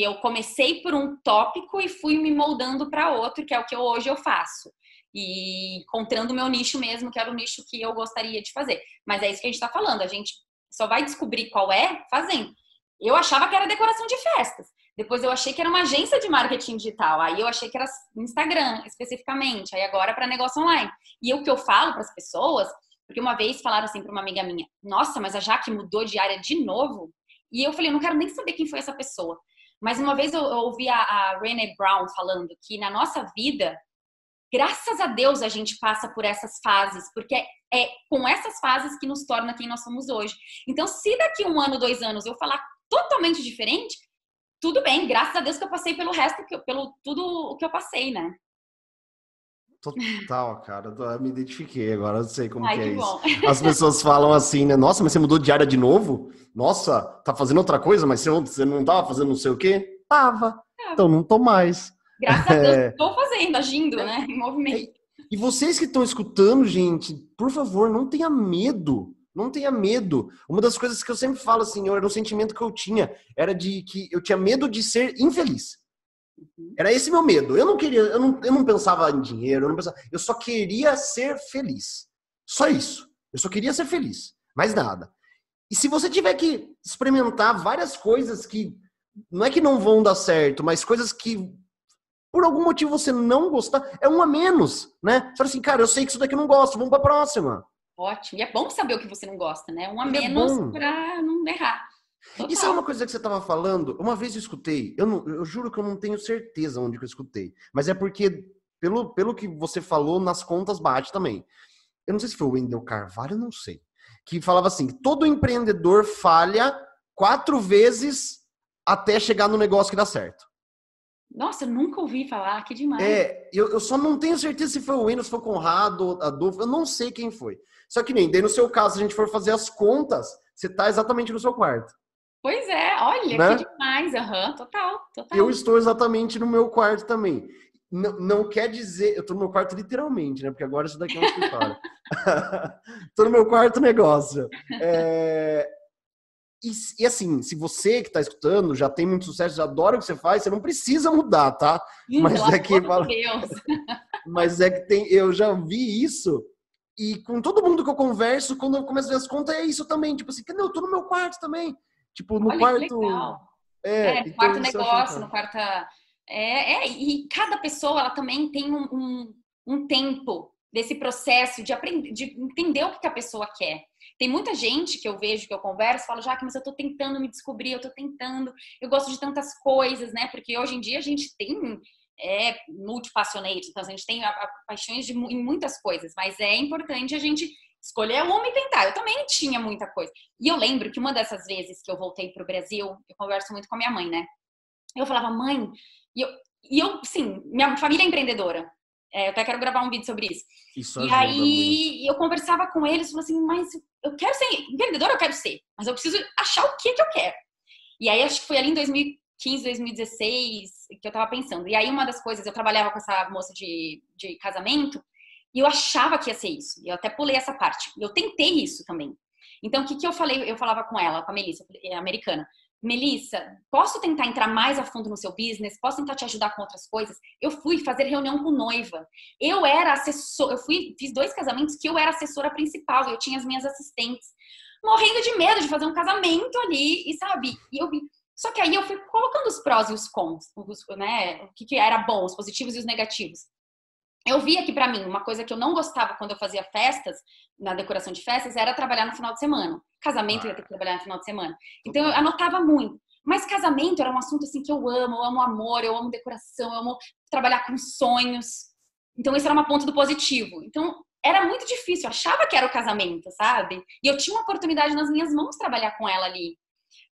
eu comecei por um tópico e fui me moldando para outro, que é o que hoje eu faço. E encontrando o meu nicho mesmo, que era o nicho que eu gostaria de fazer. Mas é isso que a gente está falando, a gente só vai descobrir qual é fazendo. Eu achava que era decoração de festas. Depois eu achei que era uma agência de marketing digital. Aí eu achei que era Instagram, especificamente. Aí agora para negócio online. E o que eu falo para as pessoas, porque uma vez falaram assim para uma amiga minha, nossa, mas a Jaque mudou de área de novo? E eu falei, eu não quero nem saber quem foi essa pessoa. Mas uma vez eu ouvi a Brené Brown falando que na nossa vida, graças a Deus a gente passa por essas fases, porque é com essas fases que nos torna quem nós somos hoje. Então, se daqui 1 ano, 2 anos eu falar totalmente diferente, tudo bem, graças a Deus que eu passei pelo resto, pelo tudo o que eu passei, né? Total, cara, eu me identifiquei agora, eu sei como que é bom. Isso. As pessoas falam assim, né? Nossa, mas você mudou de área de novo? Nossa, tá fazendo outra coisa, mas você não tava fazendo não sei o quê? Tava. Então não tô mais. Graças a Deus, estou fazendo, agindo, né? Em movimento. E vocês que estão escutando, gente, por favor, não tenha medo. Não tenha medo. Uma das coisas que eu sempre falo, assim, era um sentimento que eu tinha, era de que eu tinha medo de ser infeliz. Era esse meu medo. Eu não queria, eu não pensava em dinheiro, eu só queria ser feliz. Só isso. Eu só queria ser feliz. Mais nada. E se você tiver que experimentar várias coisas que não é que não vão dar certo, mas coisas que por algum motivo você não gostar, é um a menos, né? Você fala assim, cara, eu sei que isso daqui eu não gosto, vamos pra próxima. Ótimo. E é bom saber o que você não gosta, né? Um a Ele é menos bom. para não errar. Isso é uma Total. coisa que você estava falando. Uma vez eu escutei, eu juro que eu não tenho certeza onde que eu escutei, mas é porque, pelo que você falou, nas contas bate também. Eu não sei se foi o Wendel Carvalho, eu não sei. Que falava assim: todo empreendedor falha 4 vezes até chegar no negócio que dá certo. Nossa, eu nunca ouvi falar, que demais. Eu só não tenho certeza se foi o Wendel, se foi o Conrado, a Adolfo, eu não sei quem foi. Só que nem, daí no seu caso, se a gente for fazer as contas, você tá exatamente no seu quarto, Pois é, olha, que né? demais. Aham, total, Eu total. estou exatamente no meu quarto também. Não quer dizer, eu estou no meu quarto literalmente, né? Porque agora isso daqui é um escritório. Estou no meu quarto negócio. É, e assim, se você que está escutando já tem muito sucesso, já adora o que você faz, você não precisa mudar, tá? Pelo Mas é que, amor de Deus. mas é que tem, eu já vi isso. E com todo mundo que eu converso, quando eu começo a ver as contas, é isso também. Tipo assim, não, eu tô no meu quarto também. Tipo, no Olha que quarto. legal. É, No então quarto isso eu acho negócio, no legal. quarto. E cada pessoa ela também tem um tempo desse processo de aprender, de entender o que que a pessoa quer. Tem muita gente que eu vejo, que eu converso, falo, Jaque, mas eu tô tentando me descobrir, eu tô tentando, eu gosto de tantas coisas, né? Porque hoje em dia a gente tem multipassonate, então a gente tem paixões em muitas coisas, mas é importante a gente escolher uma e tentar. Eu também tinha muita coisa. E eu lembro que uma dessas vezes que eu voltei pro Brasil, eu converso muito com a minha mãe, né? Eu falava, mãe, sim, minha família é empreendedora. Eu até quero gravar um vídeo sobre isso. Isso E ajuda muito. aí eu conversava com eles, falava assim, mas eu quero ser empreendedora, eu quero ser, mas eu preciso achar o que eu quero. E aí acho que foi ali em 2015, 2016 que eu tava pensando. E aí uma das coisas, eu trabalhava com essa moça de casamento e eu achava que ia ser isso. E eu até pulei essa parte. E eu tentei isso também. Então o que que eu falei? Eu falava com ela, com a Melissa, americana. Melissa, posso tentar entrar mais a fundo no seu business? Posso tentar te ajudar com outras coisas? Eu fui fazer reunião com noiva. Eu era assessor, fiz 2 casamentos que eu era assessora principal, eu tinha as minhas assistentes, morrendo de medo de fazer um casamento ali, e sabe? E eu vi. Só que aí eu fui colocando os prós e os cons, né? O que era bom, os positivos e os negativos. Eu via que para mim, uma coisa que eu não gostava quando eu fazia festas, na decoração de festas, era trabalhar no final de semana. Casamento eu ia ter que trabalhar no final de semana. Então eu Total. anotava muito. Mas casamento era um assunto assim que eu amo amor, eu amo decoração, eu amo trabalhar com sonhos. Então isso era uma ponta do positivo. Então era muito difícil, eu achava que era o casamento, sabe? E eu tinha uma oportunidade nas minhas mãos trabalhar com ela ali.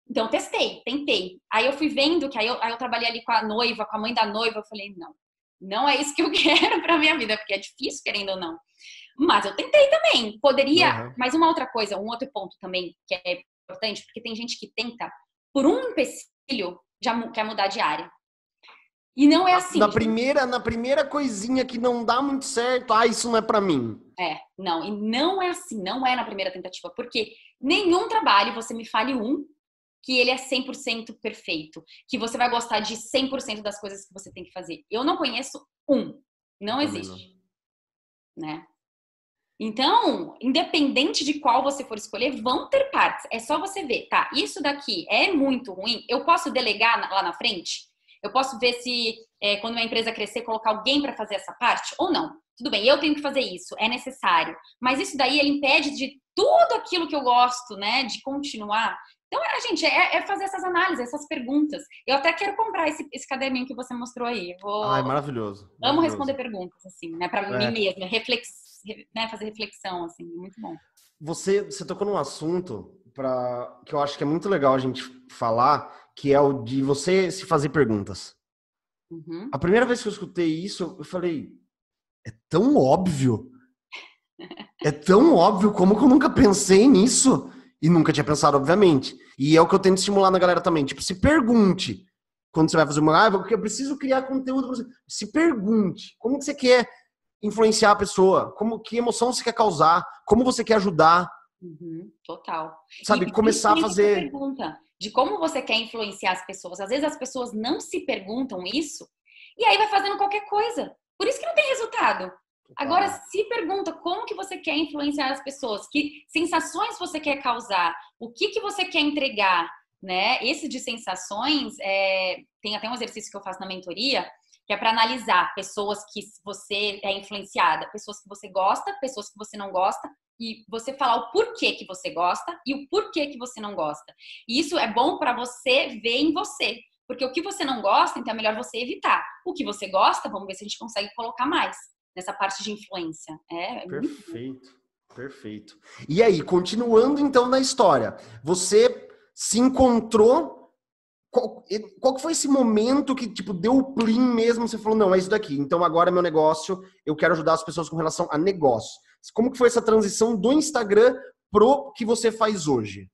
Então tentei. Aí eu fui vendo que aí eu trabalhei ali com a noiva, com a mãe da noiva, eu falei, não, não é isso que eu quero para minha vida, porque é difícil, querendo ou não. Mas eu tentei também. Poderia. Uhum. Mas uma outra coisa, um outro ponto também que é importante, porque tem gente que tenta, por um empecilho, já quer mudar de área. E não é assim. Na primeira coisinha que não dá muito certo, isso não é pra mim. Não. E não é assim, não é na primeira tentativa. Porque nenhum trabalho, você me fale que ele é 100% perfeito. Que você vai gostar de 100% das coisas que você tem que fazer. Eu não conheço um. Eu Não também não. existe. Né? Então, independente de qual você for escolher, vão ter partes. É só você ver, tá? Isso daqui é muito ruim. Eu posso delegar lá na frente? Eu posso ver se, quando minha empresa crescer, colocar alguém para fazer essa parte? Ou não? Tudo bem, eu tenho que fazer isso, é necessário. Mas isso daí, ele impede de tudo aquilo que eu gosto, né? De continuar. Então, gente, é fazer essas análises, essas perguntas. Eu até quero comprar esse caderninho que você mostrou aí. Ai, maravilhoso, Amo responder maravilhoso. perguntas, assim, né? Para mim É, mesma, né? Fazer reflexão, assim, muito bom. você tocou num assunto que eu acho que é muito legal a gente falar, que é o de você se fazer perguntas. Uhum. A primeira vez que eu escutei isso, eu falei, é tão óbvio. É tão óbvio, como que eu nunca pensei nisso? E nunca tinha pensado, obviamente. E é o que eu tento estimular na galera também. Tipo, se pergunte. Quando você vai fazer uma live, porque eu preciso criar conteúdo. Se pergunte. Como que você quer influenciar a pessoa? Que emoção você quer causar? Como você quer ajudar? Uhum. Total. Sabe, E começar a principalmente essa fazer... pergunta de como você quer influenciar as pessoas. Às vezes as pessoas não se perguntam isso e aí vai fazendo qualquer coisa. Por isso que não tem resultado. Agora, Total. se pergunta como que você quer influenciar as pessoas, que sensações você quer causar, o que você quer entregar, né? Esse de sensações, tem até um exercício que eu faço na mentoria, que é para analisar pessoas que você é influenciada, pessoas que você gosta, pessoas que você não gosta e você falar o porquê que você gosta e o porquê que você não gosta. E isso é bom para você ver em você. Porque o que você não gosta, então é melhor você evitar. O que você gosta, vamos ver se a gente consegue colocar mais nessa parte de influência. Perfeito, perfeito. E aí, continuando então na história, você se encontrou. Qual que foi esse momento que, tipo, deu o plim mesmo? Você falou, não, é isso daqui. Então, agora é meu negócio, eu quero ajudar as pessoas com relação a negócio. Como que foi essa transição do Instagram pro que você faz hoje?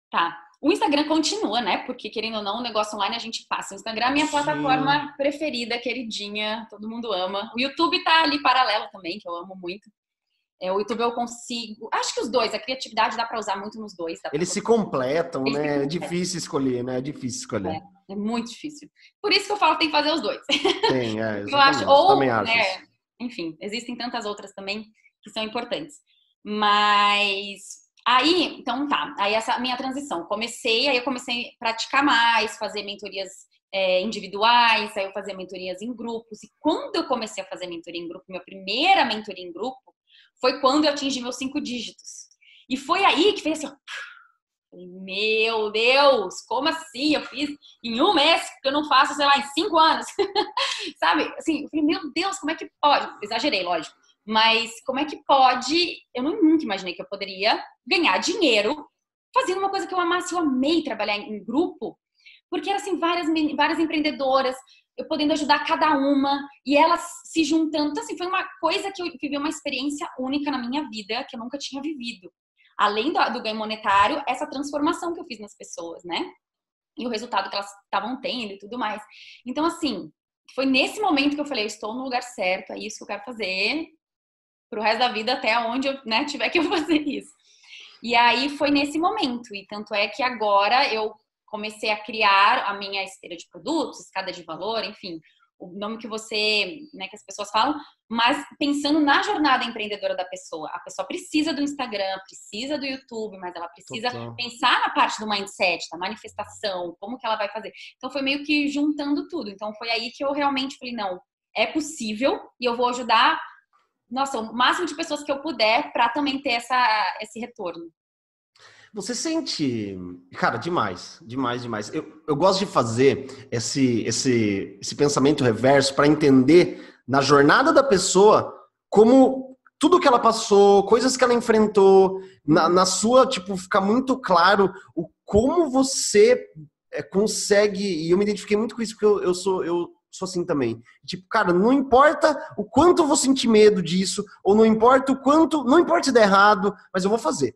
Tá. O Instagram continua, né? Porque, querendo ou não, o negócio online a gente passa. O Instagram é a minha plataforma preferida, queridinha, todo mundo ama. O YouTube tá ali paralelo também, que eu amo muito. O YouTube eu consigo... Acho que os dois, a criatividade dá pra usar muito nos dois. Eles se completam, né? É difícil escolher, né? É difícil escolher. É muito difícil. Por isso que eu falo que tem que fazer os dois. Tem, exatamente. Eu acho, ou, também acho isso. Enfim, existem tantas outras também que são importantes. Mas... Aí, então tá. Aí essa minha transição. Aí eu comecei a praticar mais, fazer mentorias individuais, aí eu fazia mentorias em grupos. E quando eu comecei a fazer mentoria em grupo, minha primeira mentoria em grupo, foi quando eu atingi meus 5 dígitos. E foi aí que fez assim, ó, meu Deus, como assim? Eu fiz em um mês, que eu não faço, sei lá, em 5 anos. Sabe? Assim, eu falei, meu Deus, como é que pode? Exagerei, lógico. Mas como é que pode? Eu nunca imaginei que eu poderia ganhar dinheiro fazendo uma coisa que eu amasse. Eu amei trabalhar em grupo, porque eram assim, várias empreendedoras, eu podendo ajudar cada uma e elas se juntando. Então, assim, foi uma coisa que eu vivi, uma experiência única na minha vida que eu nunca tinha vivido. Além do ganho monetário, essa transformação que eu fiz nas pessoas, né? E o resultado que elas estavam tendo e tudo mais. Então, assim, foi nesse momento que eu falei, eu estou no lugar certo, é isso que eu quero fazer pro resto da vida, até onde eu tiver que eu fazer isso. E aí foi nesse momento. E tanto é que agora eu comecei a criar a minha esteira de produtos, escada de valor, enfim, o nome que que as pessoas falam, mas pensando na jornada empreendedora da pessoa. A pessoa precisa do Instagram, precisa do YouTube, mas ela precisa pensar na parte do mindset, da manifestação, como que ela vai fazer. Então foi meio que juntando tudo. Então foi aí que eu realmente falei, não, é possível e eu vou ajudar, nossa, o máximo de pessoas que eu puder para também ter esse retorno. Você sente... Cara, demais. Eu gosto de fazer esse pensamento reverso para entender na jornada da pessoa como tudo que ela passou, coisas que ela enfrentou, na sua, tipo, fica muito claro o como você consegue... E eu me identifiquei muito com isso, porque eu sou assim também. Tipo, cara, não importa o quanto eu vou sentir medo disso, ou não importa o quanto, não importa se der errado, mas eu vou fazer.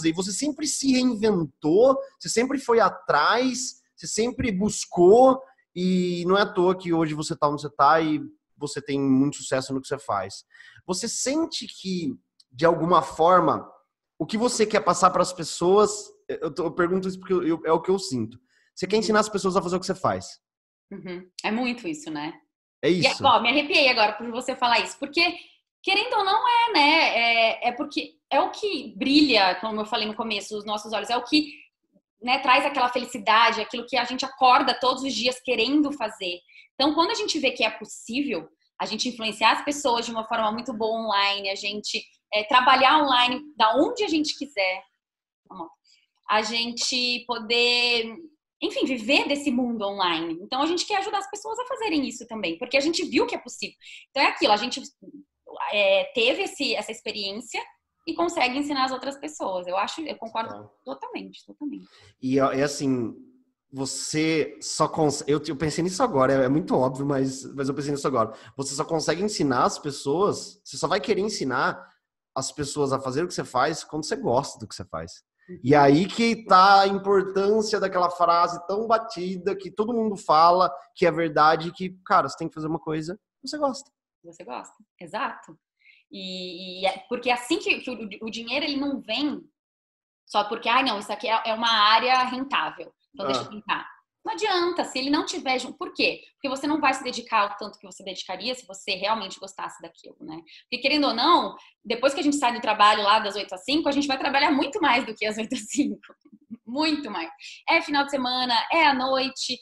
E você sempre se reinventou, você sempre foi atrás, você sempre buscou, e não é à toa que hoje você tá onde você tá e você tem muito sucesso no que você faz. Você sente que, de alguma forma, o que você quer passar para as pessoas, eu pergunto isso porque é o que eu sinto. Você quer ensinar as pessoas a fazer o que você faz. Uhum. É muito isso, né? É isso. E, me arrepiei agora por você falar isso, porque querendo ou não né? É porque é o que brilha, como eu falei no começo, os nossos olhos, é o que, né, traz aquela felicidade, aquilo que a gente acorda todos os dias querendo fazer. Então, quando a gente vê que é possível, a gente influenciar as pessoas de uma forma muito boa online, a gente trabalhar online da onde a gente quiser, a gente poder, enfim, viver desse mundo online. Então, a gente quer ajudar as pessoas a fazerem isso também, porque a gente viu que é possível. Então, é aquilo, a gente teve essa experiência e consegue ensinar as outras pessoas. Eu concordo totalmente. E é assim, você só consegue... Eu pensei nisso agora, é muito óbvio, mas eu pensei nisso agora. Você só consegue ensinar as pessoas, você só vai querer ensinar as pessoas a fazer o que você faz quando você gosta do que você faz. E aí que tá a importância daquela frase tão batida que todo mundo fala, que é verdade, que, cara, você tem que fazer uma coisa que você gosta. Você gosta, exato. Porque assim que o dinheiro ele não vem só porque, não, isso aqui é uma área rentável, então deixa eu tentar. Não adianta, se ele não tiver junto. Por quê? Porque você não vai se dedicar ao tanto que você dedicaria se você realmente gostasse daquilo, né? Porque, querendo ou não, depois que a gente sai do trabalho lá das 8 às 5, a gente vai trabalhar muito mais do que às 8 às 5. Muito mais. É final de semana, é à noite,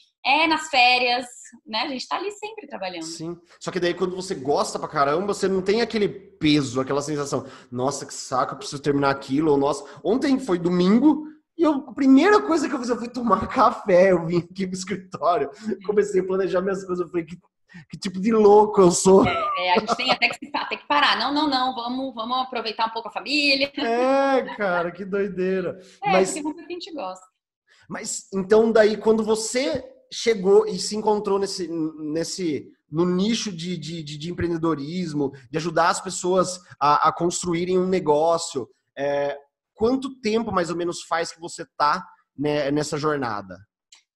nas férias, né? A gente tá ali sempre trabalhando. Sim. Só que daí quando você gosta pra caramba, você não tem aquele peso, aquela sensação, nossa, que saco, eu preciso terminar aquilo, ou nossa, ontem foi domingo e a primeira coisa que eu fiz, eu fui tomar café, eu vim aqui pro escritório, comecei a planejar minhas coisas, eu falei, que tipo de louco eu sou. A gente tem até que parar. Não, vamos aproveitar um pouco a família. Cara, que doideira. Porque é uma coisa que a gente gosta. Mas então daí quando você chegou e se encontrou no nicho de empreendedorismo, de ajudar as pessoas a construírem um negócio, quanto tempo mais ou menos faz que você tá, né, nessa jornada?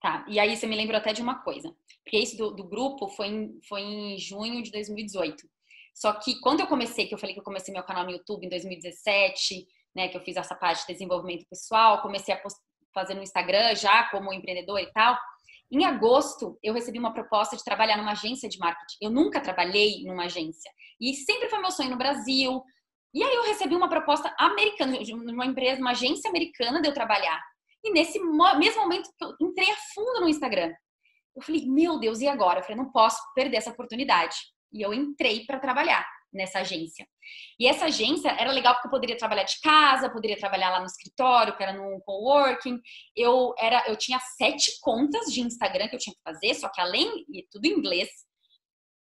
Tá, e aí você me lembrou até de uma coisa. Porque isso do grupo foi em junho de 2018. Só que quando eu comecei, que eu falei que eu comecei meu canal no YouTube em 2017, né, que eu fiz essa parte de desenvolvimento pessoal, comecei a fazer no Instagram já como empreendedor e tal. Em agosto, eu recebi uma proposta de trabalhar numa agência de marketing. Eu nunca trabalhei numa agência. E sempre foi meu sonho no Brasil. E aí eu recebi uma proposta americana, de uma empresa, uma agência americana de eu trabalhar. E nesse mesmo momento que eu entrei a fundo no Instagram, eu falei, meu Deus, e agora? Eu falei, não posso perder essa oportunidade. E eu entrei para trabalhar nessa agência. E essa agência era legal porque eu poderia trabalhar de casa, poderia trabalhar lá no escritório, que era num coworking. Eu tinha 7 contas de Instagram que eu tinha que fazer, só que além, e tudo em inglês.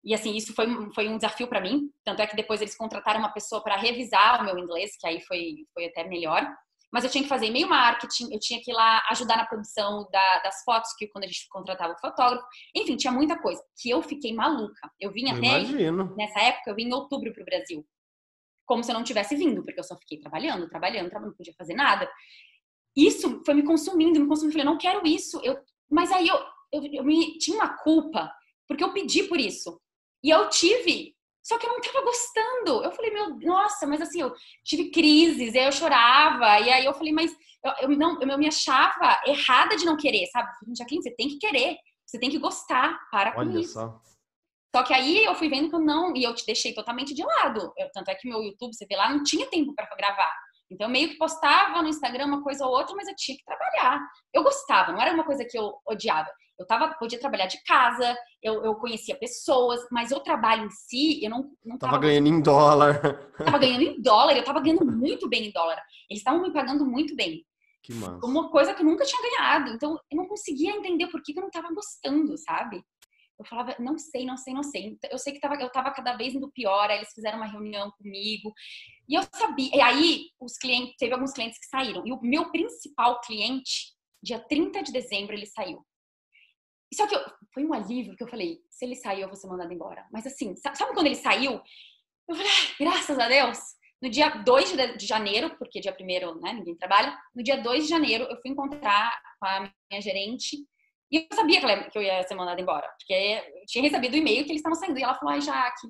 E assim, isso foi um desafio para mim. Tanto é que depois eles contrataram uma pessoa para revisar o meu inglês, que aí foi até melhor. Mas eu tinha que fazer e-mail marketing, eu tinha que ir lá ajudar na produção das fotos, que quando a gente contratava o fotógrafo. Enfim, tinha muita coisa, que eu fiquei maluca. Eu vim Imagino. nessa época, eu vim em outubro pro Brasil. Como se eu não tivesse vindo, porque eu só fiquei trabalhando, não podia fazer nada. Isso foi me consumindo. Eu falei, não quero isso. Mas aí tinha uma culpa, porque eu pedi por isso. E eu tive, só que eu não tava gostando. Eu falei, nossa, mas assim, eu tive crises, aí eu chorava, e aí eu falei, mas eu me achava errada de não querer, sabe? Jacqueline, você tem que querer, você tem que gostar, para com isso. Só que aí eu fui vendo que eu não, e eu te deixei totalmente de lado. Tanto é que meu YouTube, você vê lá, não tinha tempo para gravar. Então, eu meio que postava no Instagram uma coisa ou outra, mas eu tinha que trabalhar. Eu gostava, não era uma coisa que eu odiava. Podia trabalhar de casa, eu conhecia pessoas, mas o trabalho em si, eu não tava ganhando em dólar. Tava ganhando em dólar, eu tava ganhando muito bem em dólar. Eles estavam me pagando muito bem. Que massa. Uma coisa que eu nunca tinha ganhado. Então, eu não conseguia entender por que eu não tava gostando, sabe? Eu falava, não sei. Eu sei que eu tava cada vez indo pior, aí eles fizeram uma reunião comigo. E eu sabia. E aí, teve alguns clientes que saíram. E o meu principal cliente, dia 30 de dezembro, ele saiu. Só que foi um alívio que eu falei, se ele sair, eu vou ser mandada embora. Mas assim, sabe quando ele saiu? Eu falei, graças a Deus. No dia 2 de janeiro, porque dia 1º, né, ninguém trabalha. No dia 2 de janeiro, eu fui encontrar com a minha gerente. E eu sabia que eu ia ser mandada embora. Porque eu tinha recebido o e-mail que eles estavam saindo. E ela falou, Jaque,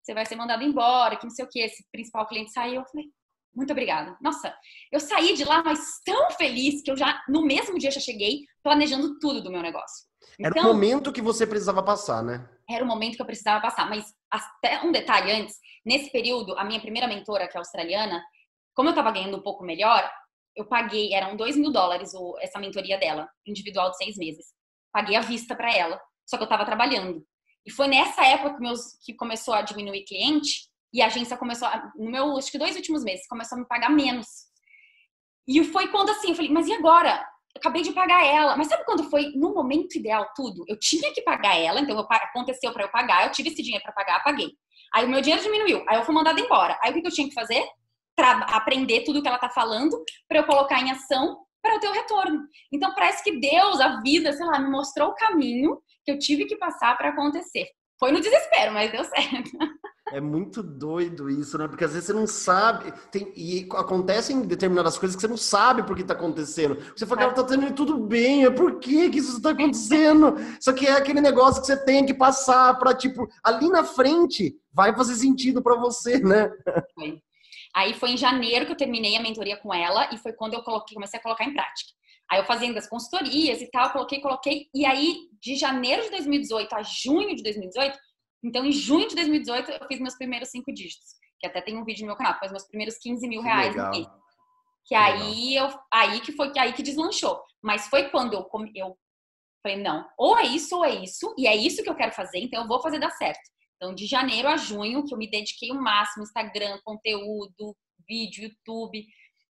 você vai ser mandada embora, que não sei o que. Esse principal cliente saiu. Eu falei, muito obrigada. Nossa, eu saí de lá, mas tão feliz que eu já, no mesmo dia, já cheguei planejando tudo do meu negócio. Era o momento que você precisava passar, né? Era o momento que eu precisava passar. Mas até um detalhe antes, nesse período, a minha primeira mentora, que é australiana, como eu tava ganhando um pouco melhor, eu paguei, eram $2.000 essa mentoria dela, individual de 6 meses. Paguei à vista para ela, só que eu tava trabalhando. E foi nessa época que começou a diminuir cliente e a agência começou, acho que 2 últimos meses, começou a me pagar menos. E foi quando assim, eu falei, mas e agora? Eu acabei de pagar ela. Mas sabe quando foi no momento ideal tudo? Eu tinha que pagar ela, então aconteceu para eu pagar, eu tive esse dinheiro para pagar, paguei. Aí o meu dinheiro diminuiu, aí eu fui mandada embora. Aí o que eu tinha que fazer? Aprender tudo que ela tá falando para eu colocar em ação para eu ter o retorno. Então parece que Deus, a vida, sei lá, me mostrou o caminho que eu tive que passar para acontecer. Foi no desespero, mas deu certo. É muito doido isso, né? Porque às vezes você não sabe, e acontecem determinadas coisas que você não sabe por que tá acontecendo. Você fala, cara, tá tendo tudo bem, é por que isso tá acontecendo? Só que é aquele negócio que você tem que passar pra, tipo, ali na frente vai fazer sentido pra você, né? Foi. Aí foi em janeiro que eu terminei a mentoria com ela e foi quando eu comecei a colocar em prática. Aí eu fazendo as consultorias e tal, coloquei. E aí, de janeiro de 2018 a junho de 2018, então em junho de 2018 eu fiz meus primeiros 5 dígitos. Que até tem um vídeo no meu canal, foi meus primeiros 15 mil reais no mês. Que aí que deslanchou. Mas foi quando eu Falei, não, ou é isso, e é isso que eu quero fazer, então eu vou fazer dar certo. Então, de janeiro a junho, que eu me dediquei o máximo, Instagram, conteúdo, vídeo, YouTube,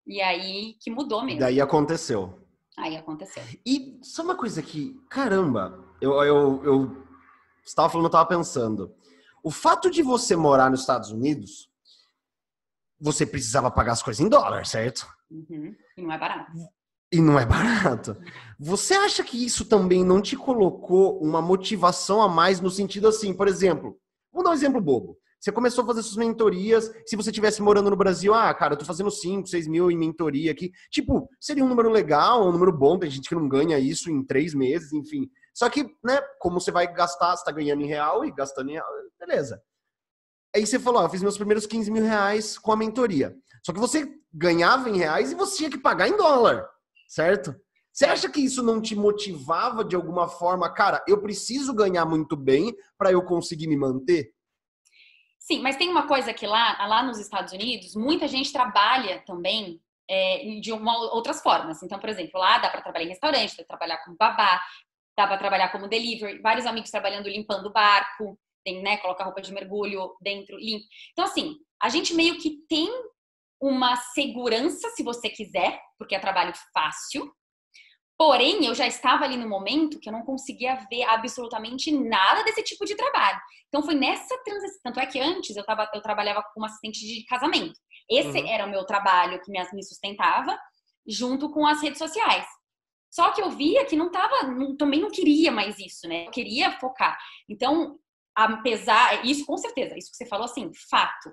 e aí que mudou E mesmo. daí aconteceu. Aí aconteceu. E só uma coisa que, caramba, eu estava falando, eu estava pensando. O fato de você morar nos Estados Unidos, você precisava pagar as coisas em dólar, certo? Uhum. E não é barato. E não é barato. Você acha que isso também não te colocou uma motivação a mais no sentido assim, por exemplo, vamos dar um exemplo bobo. Você começou a fazer suas mentorias, se você estivesse morando no Brasil, cara, eu tô fazendo 5, 6 mil em mentoria aqui. Tipo, seria um número legal, um número bom, tem gente que não ganha isso em 3 meses, enfim. Só que, né, como você vai gastar, você tá ganhando em real e gastando em real, beleza. Aí você falou, eu fiz meus primeiros 15 mil reais com a mentoria. Só que você ganhava em reais e você tinha que pagar em dólar, certo? Você acha que isso não te motivava de alguma forma? Cara, eu preciso ganhar muito bem para eu conseguir me manter? Sim, mas tem uma coisa que lá nos Estados Unidos, muita gente trabalha também de outras formas. Então, por exemplo, lá dá para trabalhar em restaurante, dá para trabalhar como babá, dá para trabalhar como delivery, vários amigos trabalhando limpando o barco, tem, né, colocar roupa de mergulho dentro, limpo. Então, assim, a gente meio que tem uma segurança, se você quiser, porque é trabalho fácil. Porém, eu já estava ali no momento que eu não conseguia ver absolutamente nada desse tipo de trabalho. Então, foi nessa transição. Tanto é que antes eu trabalhava como assistente de casamento. Esse era o meu trabalho que me sustentava, junto com as redes sociais. Só que eu via que também não queria mais isso, né? Eu queria focar. Então, isso com certeza, isso que você falou, assim, fato.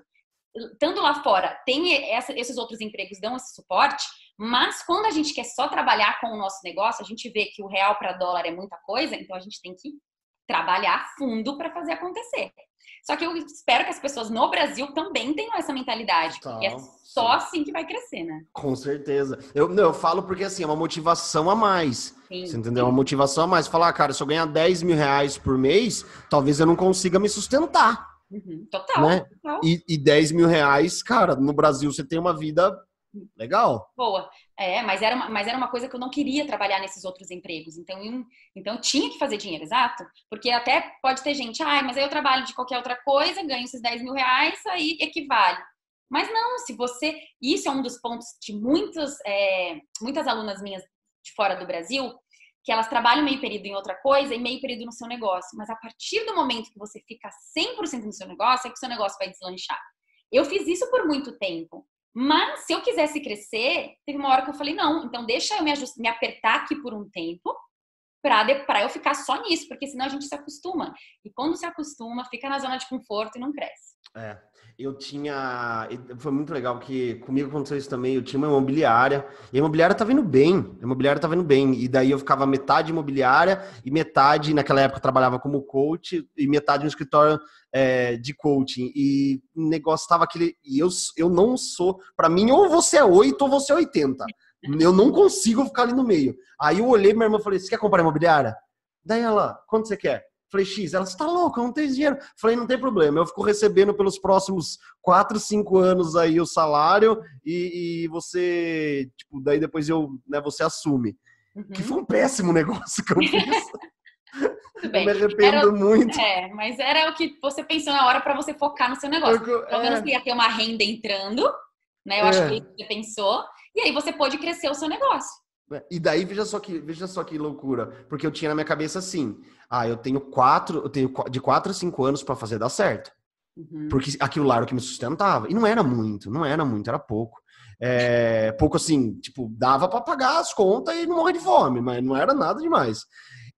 Estando lá fora, esses outros empregos dão esse suporte, mas quando a gente quer só trabalhar com o nosso negócio, a gente vê que o real para dólar é muita coisa, então a gente tem que trabalhar a fundo para fazer acontecer. Só que eu espero que as pessoas no Brasil também tenham essa mentalidade, porque é só assim que vai crescer, né? Com certeza. Eu falo porque, assim, é uma motivação a mais. Sim, você entendeu? É uma motivação a mais. Falar, cara, se eu ganhar 10 mil reais por mês, talvez eu não consiga me sustentar. Total, né? total. E 10 mil reais, cara, no Brasil você tem uma vida legal. Boa. Mas era uma coisa que eu não queria trabalhar nesses outros empregos. Então eu tinha que fazer dinheiro, exato. Porque até pode ter gente, mas aí eu trabalho de qualquer outra coisa, ganho esses 10 mil reais, aí equivale. Mas não, se você... Isso é um dos pontos de muitas alunas minhas de fora do Brasil, que elas trabalham meio período em outra coisa e meio período no seu negócio. Mas a partir do momento que você fica 100% no seu negócio, é que o seu negócio vai deslanchar. Eu fiz isso por muito tempo. Mas se eu quisesse crescer, teve uma hora que eu falei, não, então deixa eu me apertar aqui por um tempo para eu ficar só nisso, porque senão a gente se acostuma. E quando se acostuma, fica na zona de conforto e não cresce. Foi muito legal, porque comigo aconteceu isso também, eu tinha uma imobiliária, e a imobiliária tava indo bem, e daí eu ficava metade imobiliária, e metade, naquela época eu trabalhava como coach, e metade no escritório de coaching, e o negócio tava aquele, e eu não sou, pra mim, ou você é 8 ou você é 80, eu não consigo ficar ali no meio. Aí eu olhei pra minha irmã e falei, você quer comprar imobiliária? Daí ela, quanto você quer? Falei, X, ela, você tá louca, eu não tenho dinheiro. Falei, não tem problema, eu fico recebendo pelos próximos 4, 5 anos aí o salário e você, tipo, daí depois você assume. Que foi um péssimo negócio que eu fiz. Tudo bem. Eu me arrependo muito. Mas era o que você pensou na hora para você focar no seu negócio. Pelo menos você ia ter uma renda entrando, né? Eu acho que você pensou. E aí você pôde crescer o seu negócio. E daí, veja só que loucura. Porque eu tinha na minha cabeça assim, eu tenho de 4 a 5 anos para fazer dar certo. Porque aquilo lá era o que me sustentava. E não era muito, era pouco. Pouco assim, tipo, dava para pagar as contas e não morrer de fome, mas não era nada demais.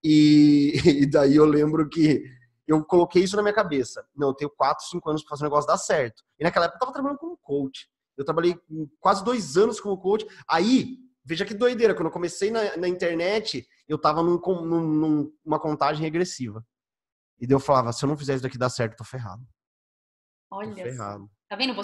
E daí eu lembro que eu coloquei isso na minha cabeça. Não, eu tenho 4, 5 anos para fazer o negócio dar certo. E naquela época eu tava trabalhando como coach. Eu trabalhei quase 2 anos como coach. Aí, veja que doideira, quando eu comecei na internet, eu tava numa contagem regressiva. E daí eu falava, se eu não fizer isso daqui dar certo, eu tô ferrado. Olha só. Tá vendo?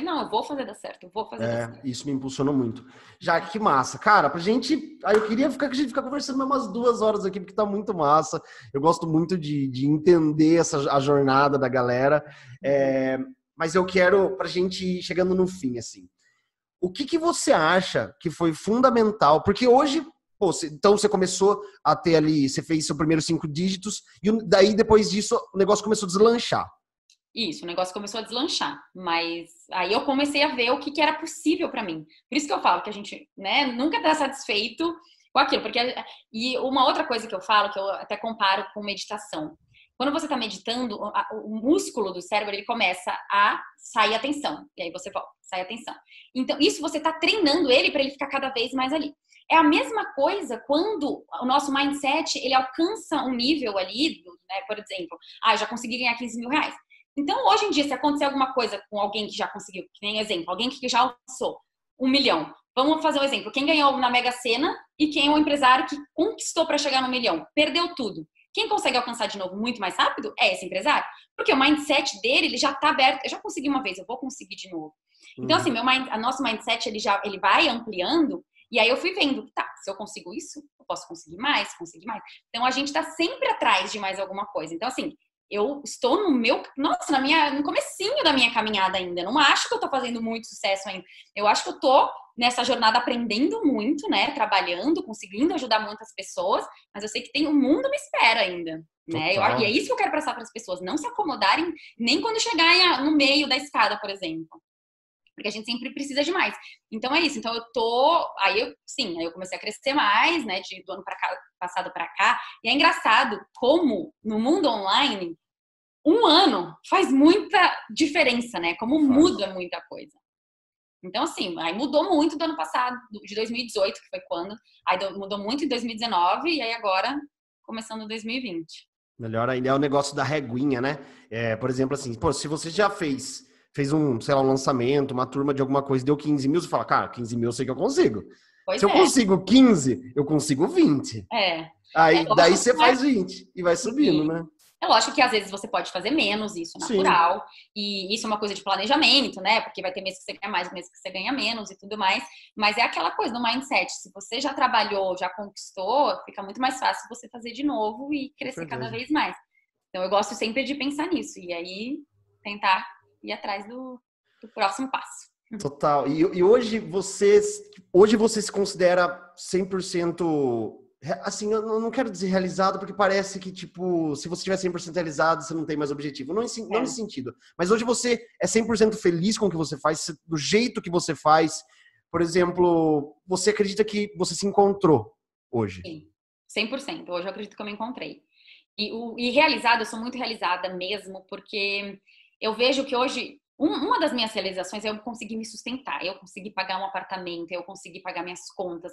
Não, eu vou fazer dar certo, eu vou fazer dar certo. Isso me impulsionou muito. Já que massa. Cara, pra gente... Aí eu queria que a gente ficar conversando mais umas 2 horas aqui, porque tá muito massa. Eu gosto muito de entender a jornada da galera. Mas eu quero, pra gente ir chegando no fim, assim. O que você acha que foi fundamental? Porque hoje Pô, então você começou a ter ali, você fez seu primeiro 5 dígitos, e daí depois disso o negócio começou a deslanchar. Isso, o negócio começou a deslanchar, mas aí eu comecei a ver o que era possível para mim. Por isso que eu falo que a gente, né, nunca tá satisfeito com aquilo, porque e uma outra coisa que eu falo, que eu até comparo com meditação. Quando você está meditando, o músculo do cérebro ele começa a sair a tensão, e aí você volta, sai a tensão. Então, isso você está treinando ele para ele ficar cada vez mais ali. É a mesma coisa quando o nosso mindset ele alcança um nível ali, né, por exemplo, já consegui ganhar 15 mil reais. Então, hoje em dia, se acontecer alguma coisa com alguém que já conseguiu, que nem exemplo, alguém que já alcançou 1 milhão, vamos fazer um exemplo. Quem ganhou na Mega Sena e quem é um empresário que conquistou para chegar no 1 milhão, perdeu tudo. Quem consegue alcançar de novo muito mais rápido é esse empresário. Porque o mindset dele, ele já está aberto. Eu já consegui uma vez, eu vou conseguir de novo. Então, assim, nosso mindset, ele vai ampliando. E aí eu fui vendo, tá, se eu consigo isso, eu posso conseguir mais, conseguir mais. Então, a gente está sempre atrás de mais alguma coisa. Então, assim, eu estou no comecinho da minha caminhada ainda. Não acho que eu tô fazendo muito sucesso ainda. Eu acho que eu tô nessa jornada aprendendo muito, né? Trabalhando, conseguindo ajudar muitas pessoas, mas eu sei que um mundo me espera ainda, né? E é isso que eu quero passar para as pessoas, não se acomodarem nem quando chegar no meio da escada, por exemplo. Porque a gente sempre precisa de mais. Então é isso. Então aí eu comecei a crescer mais, né, do ano passado para cá. E é engraçado como no mundo online, 1 ano faz muita diferença, né? Como muda muita coisa. Então, assim, aí mudou muito do ano passado, de 2018, que foi quando. Aí mudou muito em 2019 e aí agora começando 2020. Melhor ainda é o negócio da reguinha, né? Por exemplo, assim, pô, se você já fez um, sei lá, um lançamento, uma turma de alguma coisa, deu 15 mil, você fala, cara, 15 mil eu sei que eu consigo. Se eu consigo 15, eu consigo 20. Aí, daí você faz 20 e vai subindo, né? É lógico que às vezes você pode fazer menos, isso é natural. Sim. E isso é uma coisa de planejamento, né? Porque vai ter meses que você ganha mais, meses que você ganha menos e tudo mais. Mas é aquela coisa do mindset. Se você já trabalhou, já conquistou, fica muito mais fácil você fazer de novo e crescer cada vez mais. Então eu gosto sempre de pensar nisso. E aí tentar ir atrás do próximo passo. Total. E hoje você se considera 100%... Assim, eu não quero dizer realizado, porque parece que, tipo, se você estiver 100% realizado, você não tem mais objetivo. Não nesse sentido. Mas hoje você é 100% feliz com o que você faz, do jeito que você faz. Por exemplo, você acredita que você se encontrou hoje? Sim, 100%. Hoje eu acredito que eu me encontrei. E realizada, eu sou muito realizada mesmo, porque eu vejo que hoje... Uma das minhas realizações é eu conseguir me sustentar, eu conseguir pagar um apartamento, eu conseguir pagar minhas contas.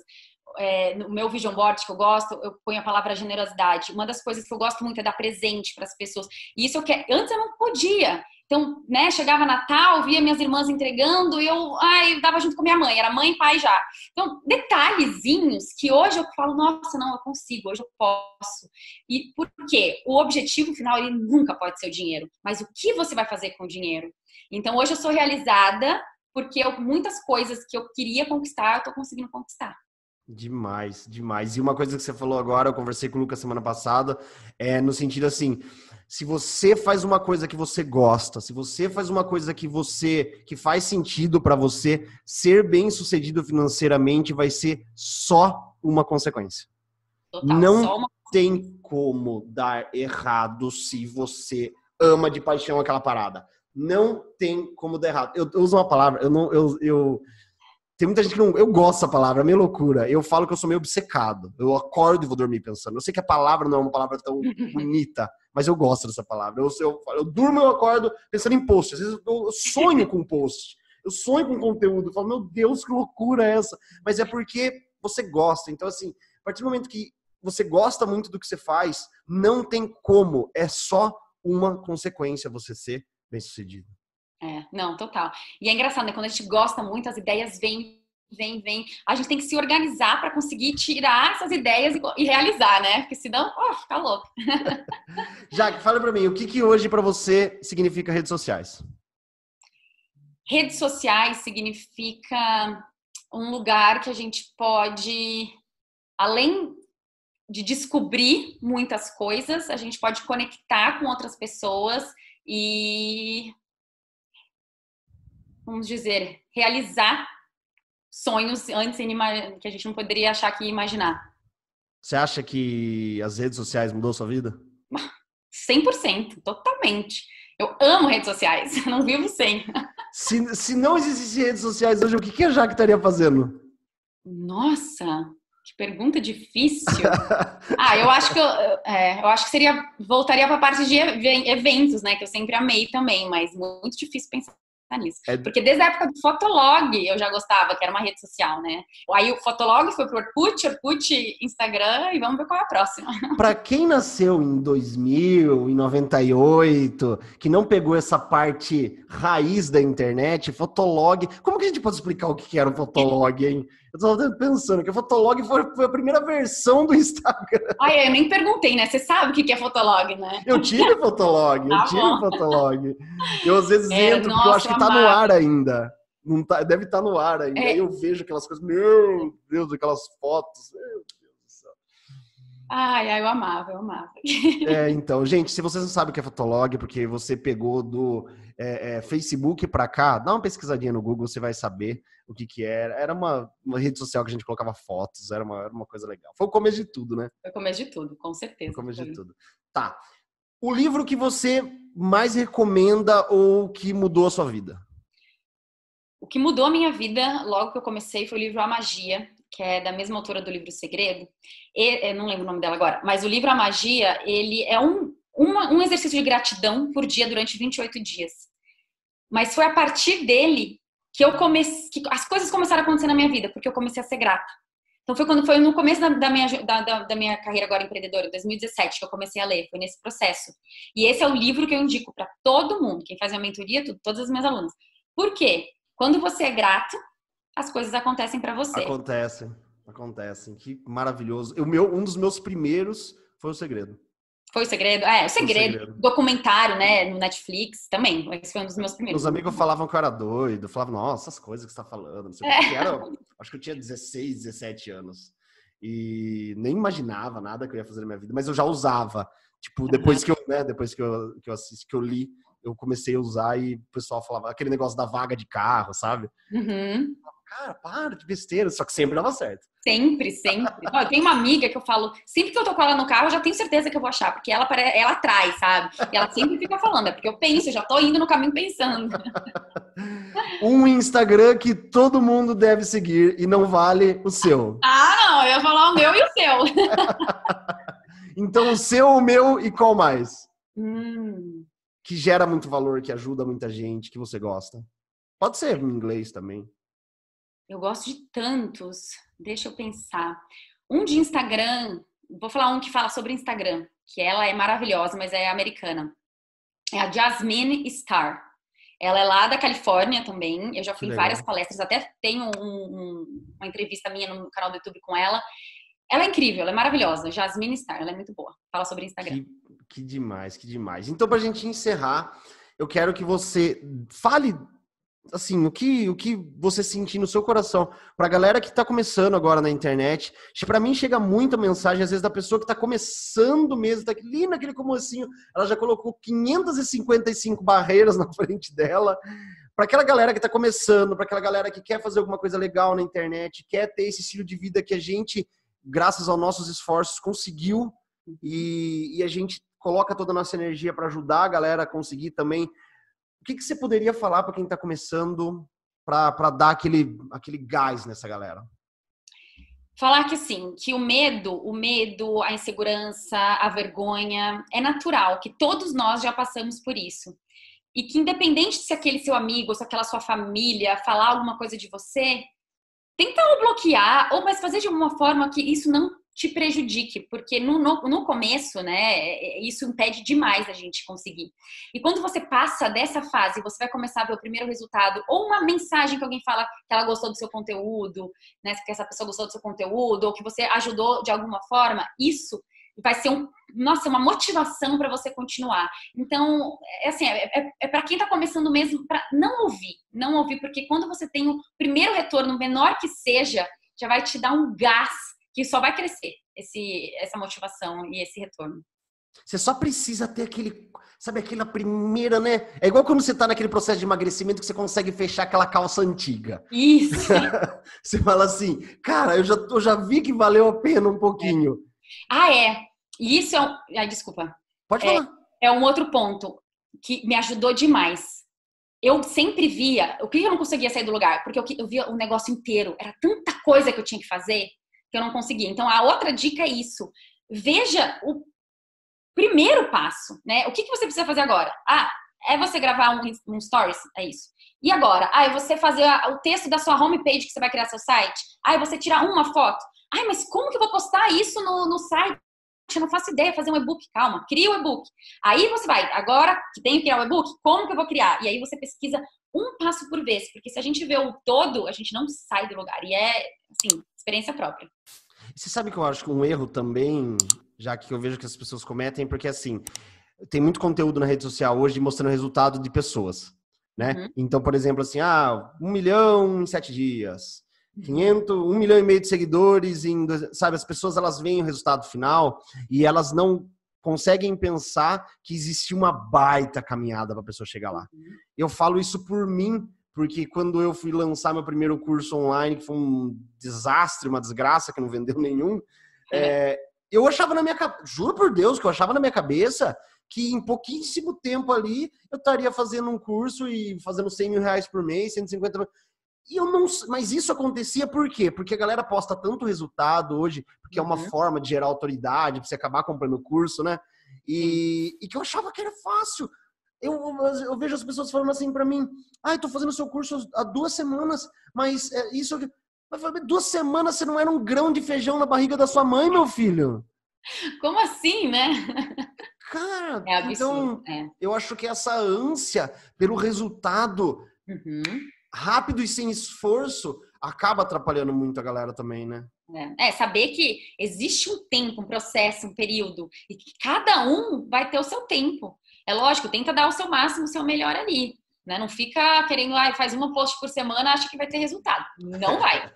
No meu vision board que eu gosto, eu ponho a palavra generosidade. Uma das coisas que eu gosto muito é dar presente para as pessoas. E isso antes eu não podia. Então, né, chegava Natal, via minhas irmãs entregando e eu dava junto com minha mãe, era mãe e pai já. Então, detalhezinhos que hoje eu falo, nossa, não, eu consigo, hoje eu posso. E por quê? O objetivo final, ele nunca pode ser o dinheiro, mas o que você vai fazer com o dinheiro? Então, hoje eu sou realizada porque muitas coisas que eu queria conquistar, eu tô conseguindo conquistar. Demais, demais. E uma coisa que você falou agora, eu conversei com o Lucas semana passada, no sentido assim, se você faz uma coisa que você gosta, se você faz uma coisa que faz sentido para você, ser bem-sucedido financeiramente vai ser só uma consequência. Total, não tem como dar errado se você ama de paixão aquela parada. Não tem como dar errado. Eu uso uma palavra, tem muita gente que não... Eu gosto dessa palavra, é meio loucura. Eu falo que eu sou meio obcecado. Eu acordo e vou dormir pensando. Eu sei que a palavra não é uma palavra tão bonita, mas eu gosto dessa palavra. Eu durmo e eu acordo pensando em post. Às vezes eu sonho com post. Eu sonho com conteúdo. Eu falo, meu Deus, que loucura é essa? Mas é porque você gosta. Então, assim, a partir do momento que você gosta muito do que você faz, não tem como. É só uma consequência você ser bem-sucedido. Não, total. E é engraçado, né? Quando a gente gosta muito, as ideias vêm. A gente tem que se organizar para conseguir tirar essas ideias e realizar, né? Porque senão, fica louco. Jaque, fala para mim, o que hoje para você significa redes sociais? Redes sociais significa um lugar que a gente pode, além de descobrir muitas coisas, a gente pode conectar com outras pessoas e, vamos dizer, realizar sonhos antes que a gente não poderia achar que ia imaginar. Você acha que as redes sociais mudou a sua vida? 100%, totalmente. Eu amo redes sociais, não vivo sem. Se não existissem redes sociais hoje, o que a Jaque estaria fazendo? Nossa, que pergunta difícil. Eu acho que eu acho que voltaria para a parte de eventos, né? Que eu sempre amei também, mas muito difícil pensar nisso. Porque desde a época do Fotolog eu já gostava, que era uma rede social, né? Aí o Fotolog foi pro Orkut, Instagram, e vamos ver qual é a próxima. Para quem nasceu em 2000, em 98, que não pegou essa parte raiz da internet, Fotolog... Como que a gente pode explicar o que era o Fotolog, hein? Eu tô pensando que o Fotolog foi a primeira versão do Instagram. Eu nem perguntei, né? Você sabe o que é Fotolog, né? Eu tive Fotolog, Eu às vezes entro, porque eu acho que tá no ar ainda. Não tá, deve estar no ar ainda. Aí eu vejo aquelas coisas, meu Deus, aquelas fotos. Meu Deus do céu. Eu amava. Então, gente, se vocês não sabem o que é Fotolog, porque você pegou do Facebook pra cá, dá uma pesquisadinha no Google, você vai saber o que era. Era uma rede social que a gente colocava fotos, era uma coisa legal. Foi o começo de tudo, né? Foi o começo de tudo, com certeza. Foi o começo de tudo. Tá. O livro que você mais recomenda ou que mudou a sua vida? O que mudou a minha vida, logo que eu comecei, foi o livro A Magia, que é da mesma autora do livro Segredo. Eu não lembro o nome dela agora, mas o livro A Magia, ele é um exercício de gratidão por dia durante 28 dias. Mas foi a partir dele que as coisas começaram a acontecer na minha vida, porque eu comecei a ser grata. Então foi no começo da minha carreira agora empreendedora, em 2017, que eu comecei a ler, foi nesse processo. E esse é o livro que eu indico para todo mundo, quem faz a mentoria, todas as minhas alunas. Por quê? Quando você é grato, as coisas acontecem para você. Acontecem. Que maravilhoso. Um dos meus primeiros foi O Segredo. Foi O Segredo? O Segredo. Documentário, né? No Netflix também. Esse foi um dos meus primeiros. Meus amigos falavam que eu era doido. Falavam, nossa, essas coisas que você tá falando. Não sei o que era. Acho que eu tinha 16, 17 anos. E nem imaginava nada que eu ia fazer na minha vida. Mas eu já usava. Tipo, depois que eu assisti, que eu li, eu comecei a usar e o pessoal falava aquele negócio da vaga de carro, sabe? Uhum. Cara, para de besteira. Só que sempre dava certo. Sempre. Eu tenho uma amiga que eu falo, sempre que eu tô com ela no carro, eu já tenho certeza que eu vou achar, porque ela atrai, sabe? E ela sempre fica falando, é porque eu penso, eu já tô indo no caminho pensando. Um Instagram que todo mundo deve seguir e não vale o seu. Não, eu ia falar o meu e o seu. Então, o seu, o meu e qual mais? Que gera muito valor, que ajuda muita gente, que você gosta. Pode ser em inglês também. Eu gosto de tantos. Deixa eu pensar. Um de Instagram. Vou falar um que fala sobre Instagram. Que ela é maravilhosa, mas é americana. É a Jasmine Star. Ela é lá da Califórnia também. Eu já fui em várias palestras. Até tenho uma entrevista minha no canal do YouTube com ela. Ela é incrível, ela é maravilhosa. Jasmine Star, ela é muito boa. Fala sobre Instagram. Que demais. Então, pra gente encerrar, eu quero que você fale, assim, o que você sentir no seu coração. Pra galera que tá começando agora na internet, pra mim chega muita mensagem, às vezes, da pessoa que tá começando mesmo, tá ali naquele comecinho, ela já colocou 555 barreiras na frente dela. Para aquela galera que está começando, para aquela galera que quer fazer alguma coisa legal na internet, quer ter esse estilo de vida que a gente, graças aos nossos esforços, conseguiu e a gente coloca toda a nossa energia para ajudar a galera a conseguir também. O que você poderia falar para quem está começando para dar aquele gás nessa galera? Falar que sim, que o medo, a insegurança, a vergonha é natural, que todos nós já passamos por isso. E que independente se aquele seu amigo, se aquela sua família falar alguma coisa de você, tenta ou bloquear, mas fazer de uma forma que isso não te prejudique, porque no começo, né, isso impede demais a gente conseguir. E quando você passa dessa fase, você vai começar a ver o primeiro resultado, ou uma mensagem que alguém fala que ela gostou do seu conteúdo, né, que essa pessoa gostou do seu conteúdo, ou que você ajudou de alguma forma, isso vai ser uma motivação para você continuar. Então, é para quem está começando mesmo, para não ouvir, porque quando você tem o primeiro retorno, menor que seja, já vai te dar um gás que só vai crescer essa motivação e esse retorno. Você só precisa ter aquela primeira, né? É igual quando você tá naquele processo de emagrecimento que você consegue fechar aquela calça antiga. Isso! Você fala assim, cara, eu já vi que valeu a pena um pouquinho. Ah, é. E isso é um... Ai, desculpa. Pode falar. É um outro ponto que me ajudou demais. Eu sempre via... O que eu não conseguia sair do lugar? Porque eu via o negócio inteiro. Era tanta coisa que eu tinha que fazer que eu não conseguia. Então, a outra dica é isso. Veja o primeiro passo, né? O que você precisa fazer agora? Ah, é você gravar um stories? É isso. E agora? Ah, é você fazer o texto da sua homepage que você vai criar seu site? Ah, é você tirar uma foto? Ai, mas como que eu vou postar isso no site? Eu não faço ideia, fazer um e-book. Calma, cria o e-book. Aí você vai, agora que tenho que criar o e-book, como que eu vou criar? E aí você pesquisa um passo por vez, porque se a gente vê o todo, a gente não sai do lugar. E é, assim, experiência própria. Você sabe que eu acho que um erro também, já que eu vejo que as pessoas cometem, porque assim, tem muito conteúdo na rede social hoje mostrando resultado de pessoas, né? Uhum. Então, por exemplo, assim, 1 milhão em 7 dias, 1 milhão e meio de seguidores, sabe? As pessoas, elas veem o resultado final e elas não conseguem pensar que existe uma baita caminhada para a pessoa chegar lá. Eu falo isso por mim, porque quando eu fui lançar meu primeiro curso online, que foi um desastre, uma desgraça, que não vendeu nenhum, eu achava na minha cabeça, juro por Deus, que eu achava na minha cabeça que em pouquíssimo tempo ali eu estaria fazendo um curso e fazendo 100 mil reais por mês, 150 mil. E eu não, mas isso acontecia por quê? Porque a galera posta tanto resultado hoje, porque é uma forma de gerar autoridade, pra você acabar comprando o curso, né? E que eu achava que era fácil. Eu vejo as pessoas falando assim pra mim, eu tô fazendo seu curso há 2 semanas, mas isso... Mas 2 semanas você não era um grão de feijão na barriga da sua mãe, meu filho? Como assim, né? Cara, É absurdo. então eu acho que essa ânsia pelo resultado rápido e sem esforço acaba atrapalhando muito a galera também, né? Saber que existe um tempo, um processo, um período, e que cada um vai ter o seu tempo. É lógico, tenta dar o seu máximo, o seu melhor ali, né? Não fica querendo, faz uma post por semana, acha que vai ter resultado. Não vai.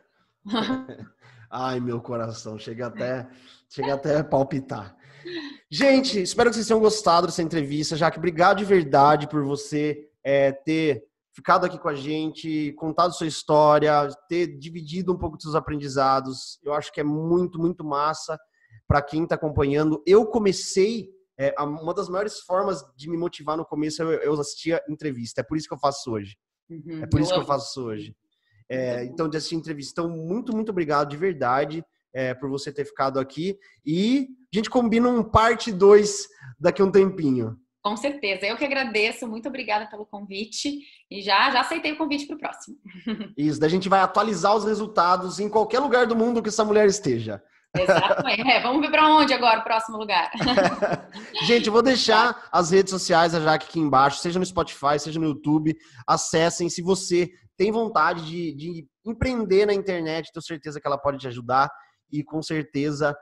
Ai, meu coração, chega até a palpitar. Gente, espero que vocês tenham gostado dessa entrevista. Jaque, obrigado de verdade por você ter ficado aqui com a gente, contado sua história, ter dividido um pouco dos seus aprendizados. Eu acho que é muito, muito massa para quem está acompanhando. Eu comecei, uma das maiores formas de me motivar no começo, eu assistia entrevista. É por isso que eu faço hoje. É por isso que eu faço hoje. Então, de assistir entrevista. Então, muito, muito obrigado de verdade por você ter ficado aqui. E a gente combina um parte 2 daqui a um tempinho. Com certeza. Eu que agradeço. Muito obrigada pelo convite. E já aceitei o convite para o próximo. Isso, daí a gente vai atualizar os resultados em qualquer lugar do mundo que essa mulher esteja. Exatamente. Vamos ver para onde agora, o próximo lugar. Gente, eu vou deixar as redes sociais da Jaque aqui embaixo, seja no Spotify, seja no YouTube. Acessem. Se você tem vontade de empreender na internet, tenho certeza que ela pode te ajudar. E com certeza,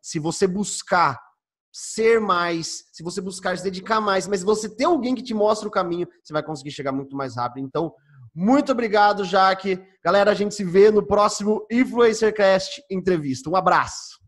se você buscar ser mais, se você buscar se dedicar mais, mas se você tem alguém que te mostra o caminho, você vai conseguir chegar muito mais rápido. Então, muito obrigado, Jaque. Galera, a gente se vê no próximo InfluencerCast Entrevista. Um abraço.